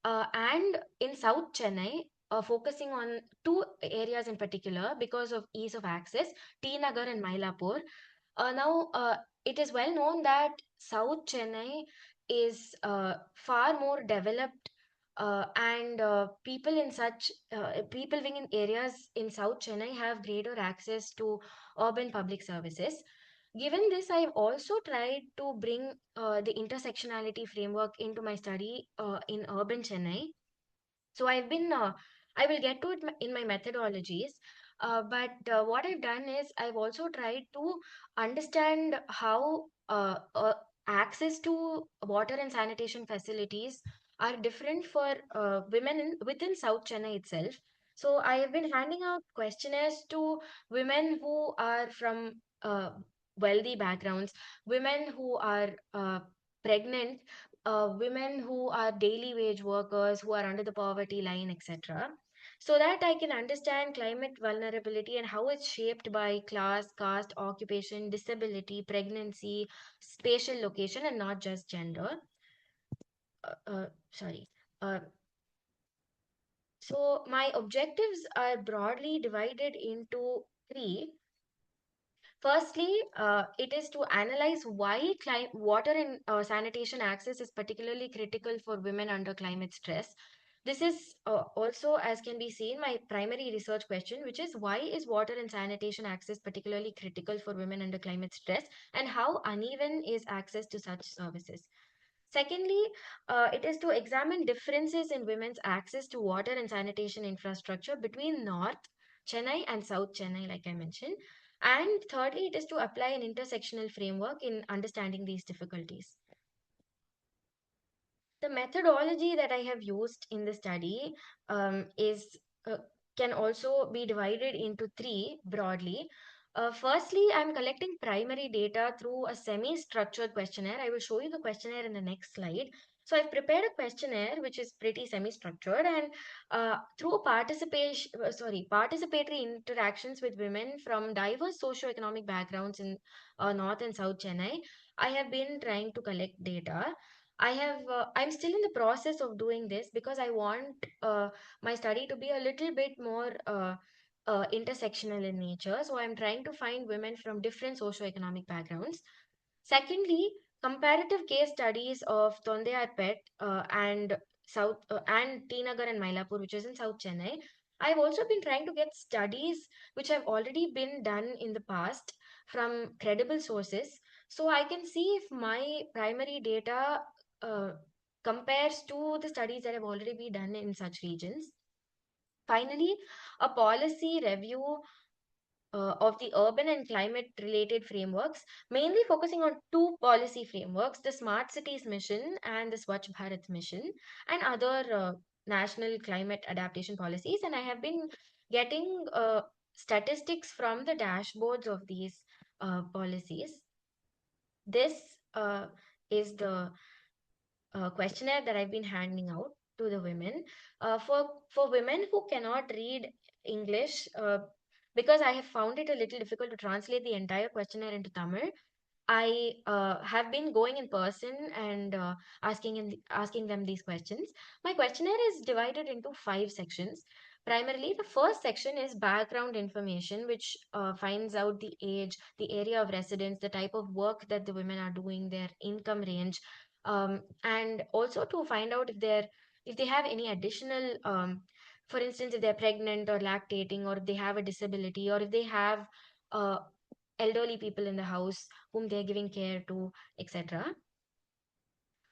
And in South Chennai, focusing on two areas in particular because of ease of access, T Nagar and Mylapore. Now, it is well known that South Chennai is far more developed, and people living in areas in South Chennai have greater access to urban public services. Given this, I've also tried to bring the intersectionality framework into my study in urban Chennai. So I will get to it in my methodologies. But what I've done is I've also tried to understand how access to water and sanitation facilities are different for women within South Chennai itself. So I have been handing out questionnaires to women who are from wealthy backgrounds, women who are pregnant, women who are daily wage workers, who are under the poverty line, etc., so that I can understand climate vulnerability and how it's shaped by class, caste, occupation, disability, pregnancy, spatial location, and not just gender. Sorry. Uh, so my objectives are broadly divided into three. Firstly, it is to analyze why water and sanitation access is particularly critical for women under climate stress. This is also, as can be seen, my primary research question, which is why is water and sanitation access particularly critical for women under climate stress, and how uneven is access to such services? Secondly, it is to examine differences in women's access to water and sanitation infrastructure between North Chennai and South Chennai, like I mentioned. And thirdly, it is to apply an intersectional framework in understanding these difficulties. The methodology that I have used in the study is can also be divided into three broadly. Firstly, I'm collecting primary data through a semi-structured questionnaire. I will show you the questionnaire in the next slide. So I've prepared a questionnaire which is pretty semi-structured, and through participatory interactions with women from diverse socioeconomic backgrounds in North and South Chennai, I have been trying to collect data. I'm still in the process of doing this because I want my study to be a little bit more intersectional in nature. So I'm trying to find women from different socioeconomic backgrounds. Secondly, comparative case studies of Tondeyarpet and T Nagar and Mylapore, which is in South Chennai. I've also been trying to get studies which have already been done in the past from credible sources, so I can see if my primary data uh, compares to the studies that have already been done in such regions. Finally, a policy review of the urban and climate related frameworks, mainly focusing on two policy frameworks, the Smart Cities Mission and the Swachh Bharat Mission, and other national climate adaptation policies. And I have been getting statistics from the dashboards of these policies. This is the questionnaire that I've been handing out to the women. For women who cannot read English, because I have found it a little difficult to translate the entire questionnaire into Tamil, I have been going in person and asking them these questions. My questionnaire is divided into 5 sections. Primarily, the first section is background information, which finds out the age, the area of residence, the type of work that the women are doing, their income range, and also to find out if they have any additional, for instance, if they're pregnant or lactating, or if they have a disability, or if they have uh, elderly people in the house whom they're giving care to, etc.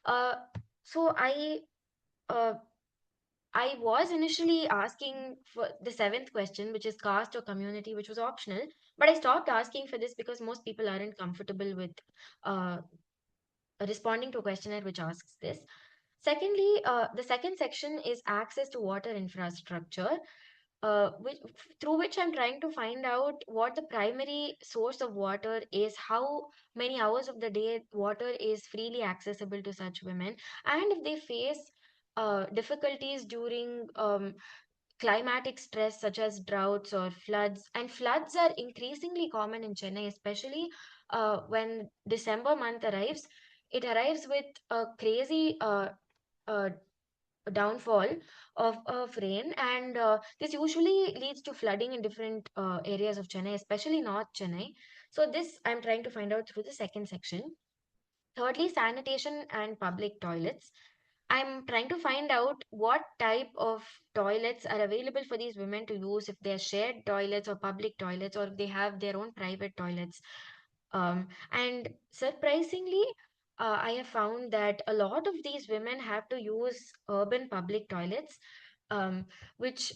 Uh, so uh, I was initially asking for the seventh question, which is caste or community, which was optional, but I stopped asking for this because most people aren't comfortable with uh, responding to a questionnaire which asks this. Secondly, the second section is access to water infrastructure, through which I'm trying to find out what the primary source of water is, how many hours of the day water is freely accessible to such women, and if they face difficulties during climatic stress such as droughts or floods. And floods are increasingly common in Chennai, especially when December month arrives. It arrives with a crazy uh, downfall of rain, and this usually leads to flooding in different areas of Chennai, especially North Chennai. So this I'm trying to find out through the second section. Thirdly, sanitation and public toilets. I'm trying to find out what type of toilets are available for these women to use, if they're shared toilets or public toilets, or if they have their own private toilets. And surprisingly, I have found that a lot of these women have to use urban public toilets, um, which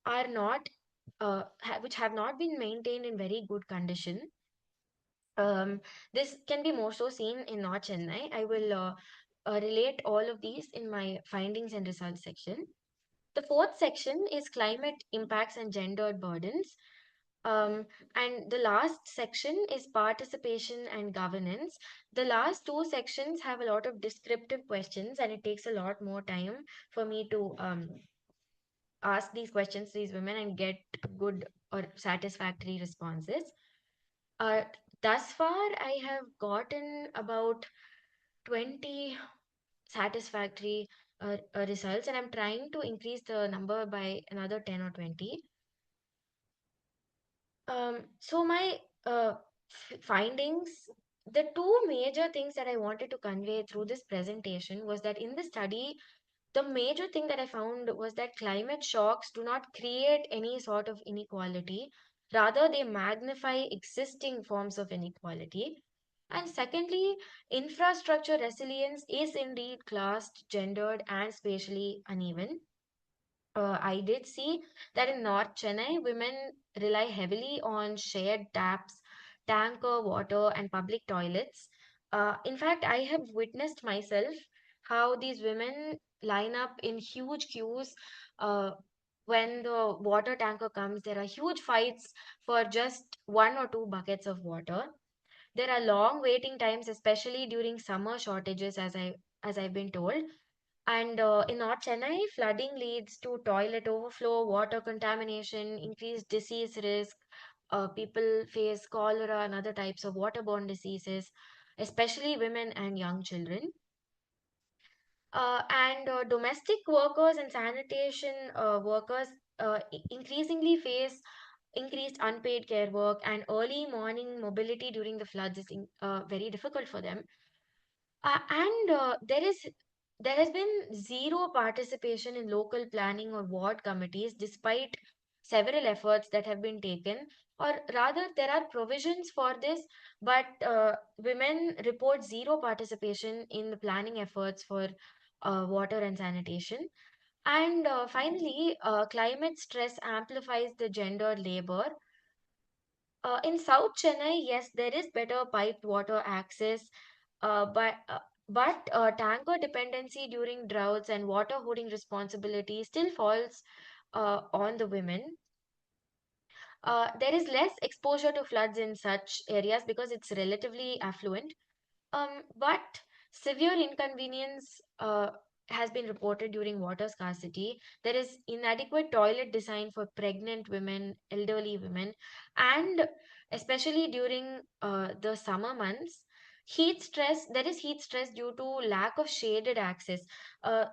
are not, which have not been maintained in very good condition. This can be more so seen in North Chennai. I will relate all of these in my findings and results section. The fourth section is climate impacts and gendered burdens. And the last section is participation and governance. The last two sections have a lot of descriptive questions, and it takes a lot more time for me to ask these questions to these women and get good or satisfactory responses. Uh, Thus far, I have gotten about 20 satisfactory results, and I'm trying to increase the number by another 10 or 20. So my findings, the two major things that I wanted to convey through this presentation was that in the study, the major thing that I found was that climate shocks do not create any sort of inequality. Rather, they magnify existing forms of inequality. And secondly, infrastructure resilience is indeed classed, gendered, and spatially uneven. I did see that in North Chennai, women rely heavily on shared taps, tanker water, and public toilets. In fact, I have witnessed myself how these women line up in huge queues. Uh, when the water tanker comes, there are huge fights for just one or two buckets of water. There are long waiting times, especially during summer shortages, as I've been told. And in North Chennai, flooding leads to toilet overflow, water contamination, increased disease risk. People face cholera and other types of waterborne diseases, especially women and young children. And domestic workers and sanitation workers increasingly face increased unpaid care work, and early morning mobility during the floods is very difficult for them. And there has been zero participation in local planning or ward committees, despite several efforts that have been taken. Or rather, there are provisions for this, but women report zero participation in the planning efforts for water and sanitation. And finally, climate stress amplifies the gendered labor. In South Chennai, yes, there is better piped water access, but tanker dependency during droughts and water hoarding responsibility still falls on the women. There is less exposure to floods in such areas because it's relatively affluent. But severe inconvenience has been reported during water scarcity. There is inadequate toilet design for pregnant women, elderly women, and especially during the summer months. Heat stress, there is heat stress due to lack of shaded access. Uh,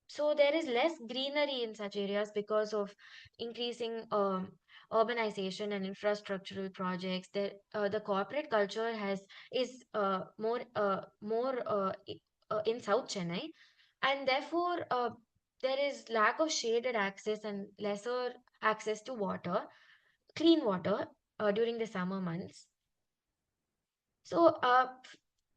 so there is less greenery in such areas because of increasing urbanization and infrastructural projects. The corporate culture is more in South Chennai, and therefore there is lack of shaded access and lesser access to water, clean water during the summer months. So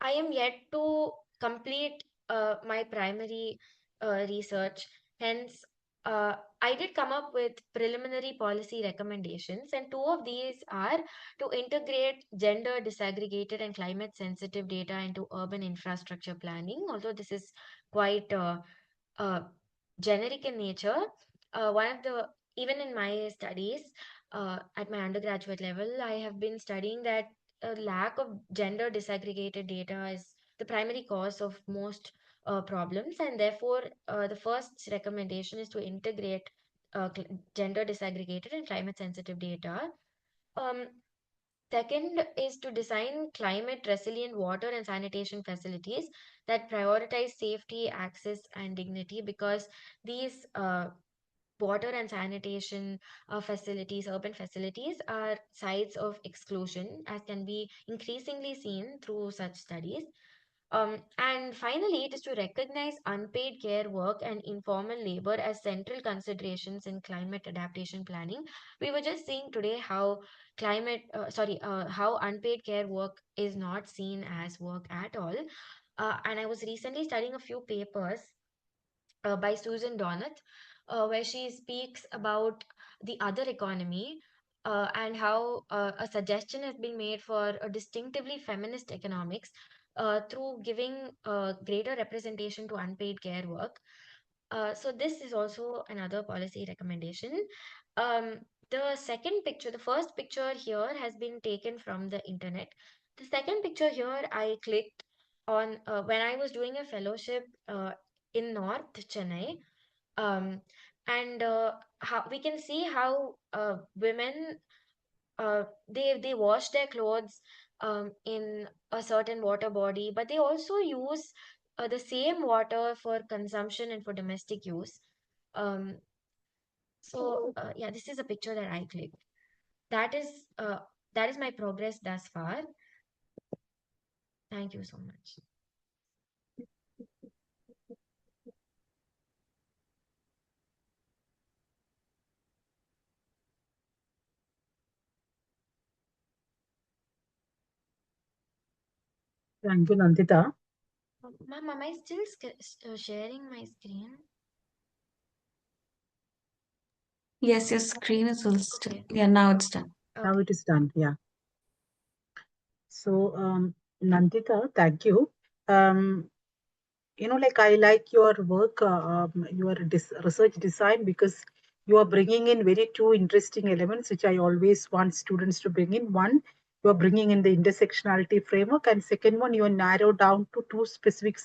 I am yet to complete my primary research. Hence, I did come up with preliminary policy recommendations, and two of these are to integrate gender disaggregated and climate sensitive data into urban infrastructure planning. Although this is quite uh, generic in nature, one of the even in my studies at my undergraduate level, I have been studying that a lack of gender disaggregated data is the primary cause of most problems, and therefore the first recommendation is to integrate gender disaggregated and climate sensitive data. um, Second is to design climate resilient water and sanitation facilities that prioritize safety, access, and dignity, because these water and sanitation facilities, urban facilities, are sites of exclusion, as can be increasingly seen through such studies. And finally, it is to recognize unpaid care work and informal labor as central considerations in climate adaptation planning. We were just seeing today how how unpaid care work is not seen as work at all. And I was recently studying a few papers by Susan Donath, where she speaks about the other economy and how a suggestion has been made for a distinctively feminist economics through giving greater representation to unpaid care work. So this is also another policy recommendation. Um, the first picture here has been taken from the internet. The second picture here I clicked on when I was doing a fellowship in North Chennai. Um, and how we can see how women they wash their clothes in a certain water body, but they also use the same water for consumption and for domestic use. Um, yeah, this is a picture that I clicked. That is uh, that is my progress thus far. Thank you so much. Thank you, Nandita. Ma'am, am I still sharing my screen? Yes, your screen is all still. Okay. Yeah, now it's done. Now Okay. it is done. Yeah. So, Nandita, thank you. Um, like I like your work, your research design, because you are bringing in very two interesting elements which I always want students to bring in. One, you are bringing in the intersectionality framework, and second one, you are narrowed down to two specific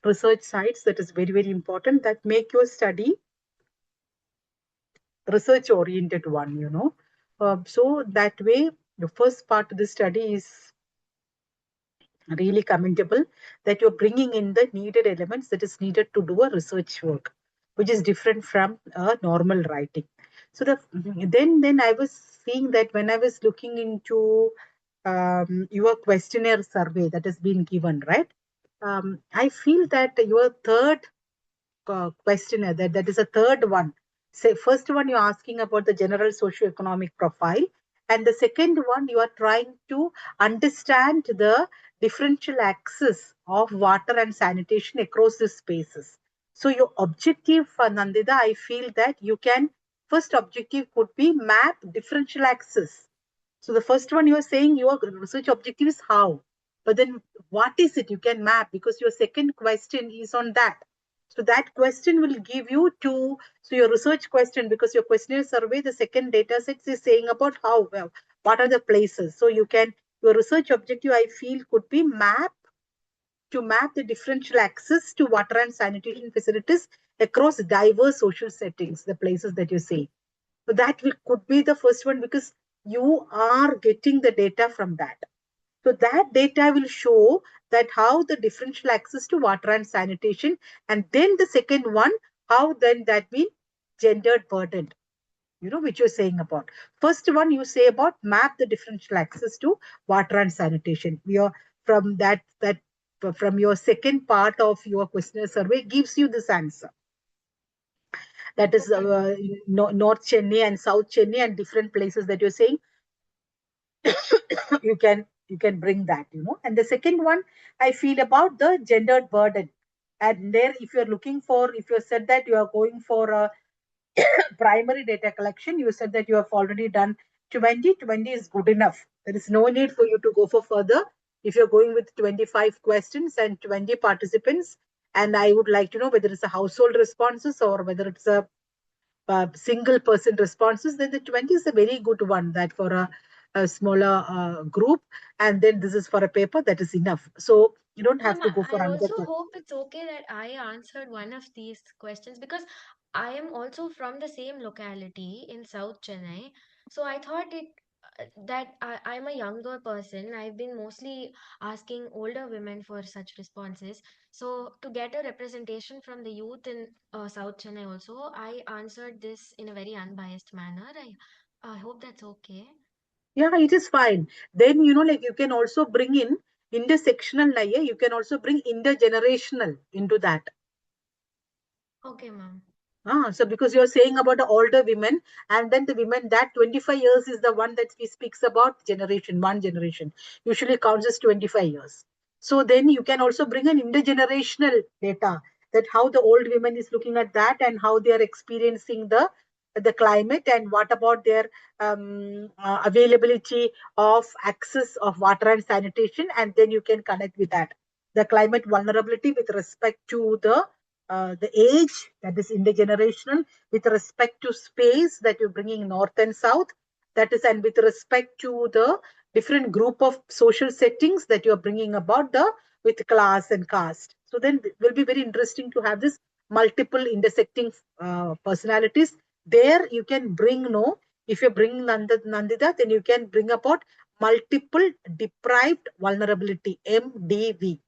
research sites that is very, very important, that make your study research oriented one. So that way, the first part of the study is really commendable, that you're bringing in the needed elements that is needed to do a research work, which is different from a normal writing. So then I was seeing that when I was looking into your questionnaire survey that has been given, right? I feel that your third questionnaire, that is a third one. Say, first one you're asking about the general socio-economic profile, and the second one you are trying to understand the differential access of water and sanitation across the spaces. So your objective, Nandita, I feel that you can, first objective could be map differential access. So the first one you are saying your research objective is how, but then what is it? You can map because your second question is on that. So that question will give you two. So your research question, because your questionnaire survey, the second data set is saying about how, well, what are the places. So you can, your research objective, I feel, could be to map the differential access to water and sanitation facilities across diverse social settings, the places that you say. So that could be the first one because you are getting the data from that. So that data will show that how the differential access to water and sanitation, and then the second one, how then that be gendered burdened, which you're saying about. First one you say about map the differential access to water and sanitation. We are from that from your second part of your questionnaire survey gives you this answer. That is North Chennai and South Chennai and different places that you're saying. you can bring that. And the second one I feel about the gendered burden. And there, if you're looking for, if you said that you are going for a primary data collection, you said that you have already done 20 is good enough. There is no need for you to go for further. If you're going with 25 questions and 20 participants, and I would like to know whether it's a household responses or whether it's a single person responses, then the 20 is a very good one, that for a smaller group, and then this is for a paper, that is enough. So you don't have Ma'am, to go for I another also question. hope it's okay that I answered one of these questions because I am also from the same locality in South Chennai. So I thought I'm a younger person. I've been mostly asking older women for such responses. So to get a representation from the youth in South Chennai also, I answered this in a very unbiased manner. I hope that's okay. Yeah, it is fine. Then, like you can also bring in intersectional layer, you can also bring intergenerational into that. Okay, ma'am. So because you're saying about the older women, and then the women that 25 years is the one that we speaks about generation, one generation, usually counts as 25 years. So then you can also bring an intergenerational data, that how the old women is looking at that and how they are experiencing the climate, and what about their availability of access of water and sanitation, and then you can connect with that, the climate vulnerability with respect to the age, that is intergenerational, with respect to space that you're bringing north and south, that is, and with respect to the different group of social settings that you're bringing about the with class and caste. So then it will be very interesting to have this multiple intersecting personalities. There you can bring, no, if you bring Nandita, then you can bring about multiple deprived vulnerability, MDV.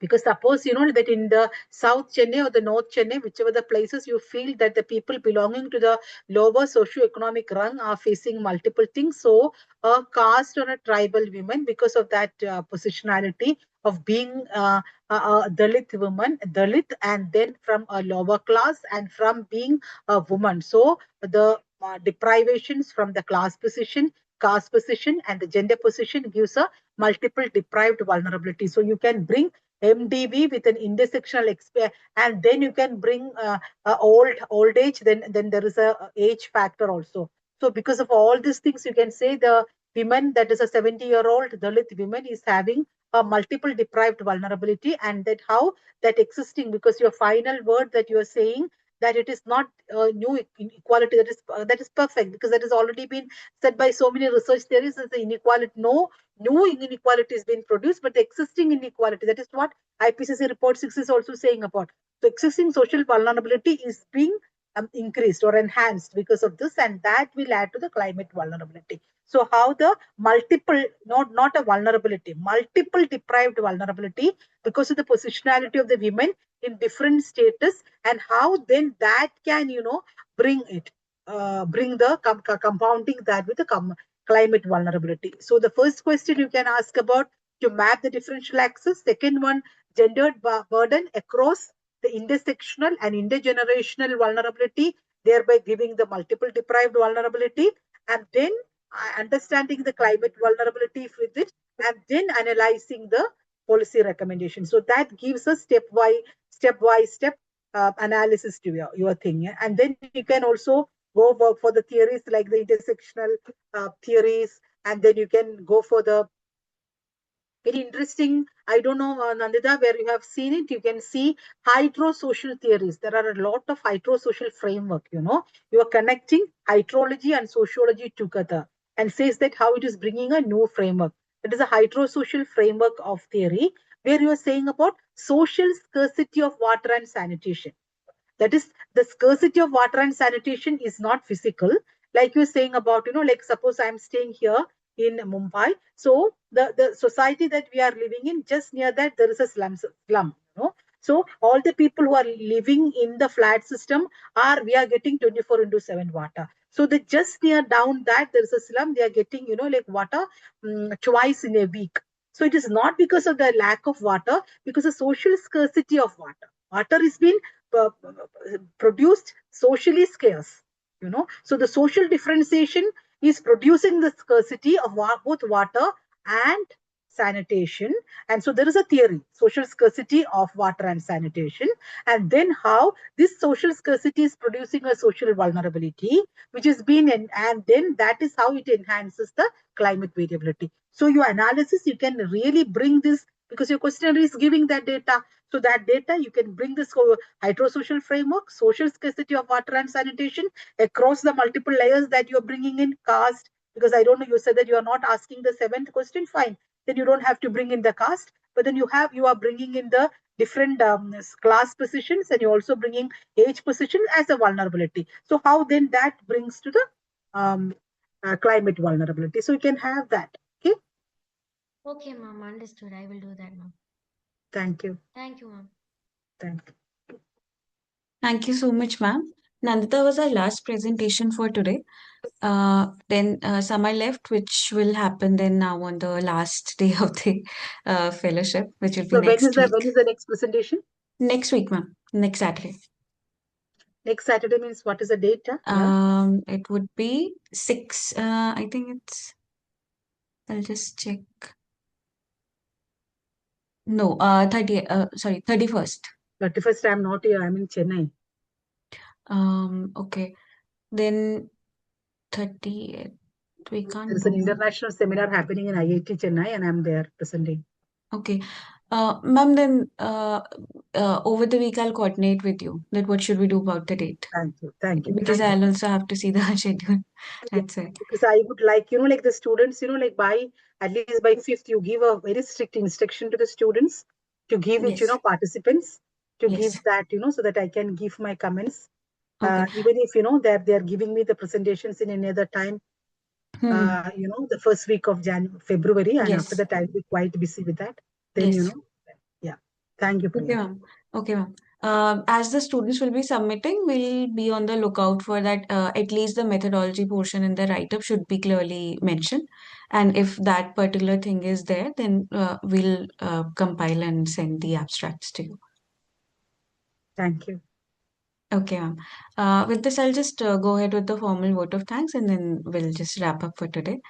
Because suppose that in the South Chennai or the North Chennai, whichever the places you feel that the people belonging to the lower socio-economic rung are facing multiple things. So a caste or a tribal women, because of that positionality of being a Dalit woman, Dalit, and then from a lower class and from being a woman. So the deprivations from the class position, caste position, and the gender position gives a multiple deprived vulnerability. So you can bring MDV with an intersectional and then you can bring old age. Then there is a age factor also. So because of all these things, you can say the women, that is a 70-year-old Dalit woman, is having a multiple deprived vulnerability, and that how that existing, because your final word that you are saying, that it is not new inequality, that is perfect, because that has already been said by so many research theories, that the inequality, no new inequality is being produced, but the existing inequality, that is what IPCC report 6 is also saying about. So existing social vulnerability is being increased or enhanced because of this, and that will add to the climate vulnerability. So how the multiple, not a vulnerability, multiple deprived vulnerability because of the positionality of the women in different status, and how then that can, bring it, bring the compounding that with the climate vulnerability. So the first question you can ask about to map the differential axis. Second one, gendered burden across the intersectional and intergenerational vulnerability, thereby giving the multiple deprived vulnerability, and then understanding the climate vulnerability with it, and then analyzing the policy recommendation. So that gives us step analysis to your thing. Yeah? And then you can also go for the theories like the intersectional theories, and then you can go for the very interesting. I don't know, Nandita, where you have seen it. You can see hydrosocial theories. There are a lot of hydrosocial framework. You are connecting hydrology and sociology together, and says that how it is bringing a new framework. It is a hydrosocial framework of theory where you are saying about social scarcity of water and sanitation. That is, the scarcity of water and sanitation is not physical, like you're saying about, like suppose I'm staying here in Mumbai. So the society that we are living in, just near that there is a slum. So all the people who are living in the flat system we are getting 24/7 water. So the just near down that there is a slum, they are getting, like water twice in a week. So it is not because of the lack of water, because of social scarcity of water. Water is being uh, produced socially scarce. So the social differentiation is producing the scarcity of both water and sanitation. And so there is a theory, social scarcity of water and sanitation, and then how this social scarcity is producing a social vulnerability, which has been and then that is how it enhances the climate variability. So your analysis, you can really bring this, because your questionnaire is giving that data. So that data, you can bring this hydrosocial framework, social scarcity of water and sanitation across the multiple layers that you're bringing in caste. Because I don't know, you said that you are not asking the seventh question. Fine, then you don't have to bring in the caste. But then you are bringing in the different class positions, and you're also bringing age position as a vulnerability. So how then that brings to the climate vulnerability. So you can have that. Okay. Okay, ma'am. Understood. I will do that, ma'am. Thank you. Thank you, ma'am. Thank you. Thank you so much, ma'am. Nandita was our last presentation for today. Then summer left, which will happen then now on the last day of the fellowship, which will be So next week. when is the next presentation? Next week, ma'am. Next Saturday. Next Saturday means what is the date? Yeah. It would be 6. I think it's. I'll just check. No, 30. Sorry, 31st. 31st, I'm not here. I'm in Chennai. Okay. Then 30th. We There can't is an do. international seminar happening in IIT Chennai, and I'm there presenting. Okay. Ma'am, then over the week I'll coordinate with you that what should we do about the date. Thank you. Thank you. Because Thank you. I'll also have to see the schedule. Yeah, That's it. because I would like, like the students, like by at least by 5th, you give a very strict instruction to the students to give it, Yes. participants to give Yes. that, so that I can give my comments. Okay. Even if, they're giving me the presentations in any other time, Hmm. the first week of February, and after Yes. that, I'll be quite busy with that. Then, Yes. yeah. Thank you, Okay, Priya. ma'am. Okay, ma'am. As the students will be submitting, we'll be on the lookout for that. At least the methodology portion in the write-up should be clearly mentioned. And if that particular thing is there, then we'll compile and send the abstracts to you. Thank you. Okay, ma'am. With this, I'll just go ahead with the formal vote of thanks, and then we'll just wrap up for today.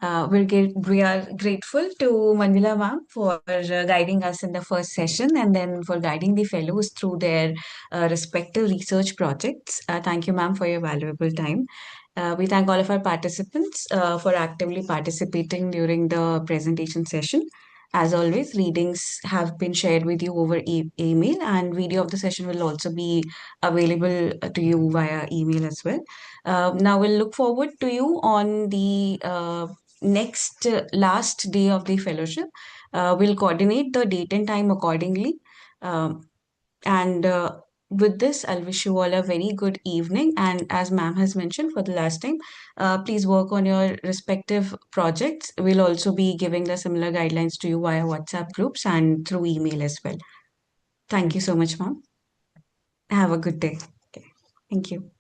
We are grateful to Manjula ma'am for guiding us in the first session, and then for guiding the fellows through their respective research projects. Thank you, ma'am, for your valuable time. We thank all of our participants for actively participating during the presentation session. As always, readings have been shared with you over email, and video of the session will also be available to you via email as well. Now we'll look forward to you on the next last day of the fellowship. We'll coordinate the date and time accordingly. And with this, I'll wish you all a very good evening. And as ma'am has mentioned for the last time, please work on your respective projects. We'll also be giving the similar guidelines to you via WhatsApp groups and through email as well. Thank you so much, ma'am. Have a good day. Okay. Thank you.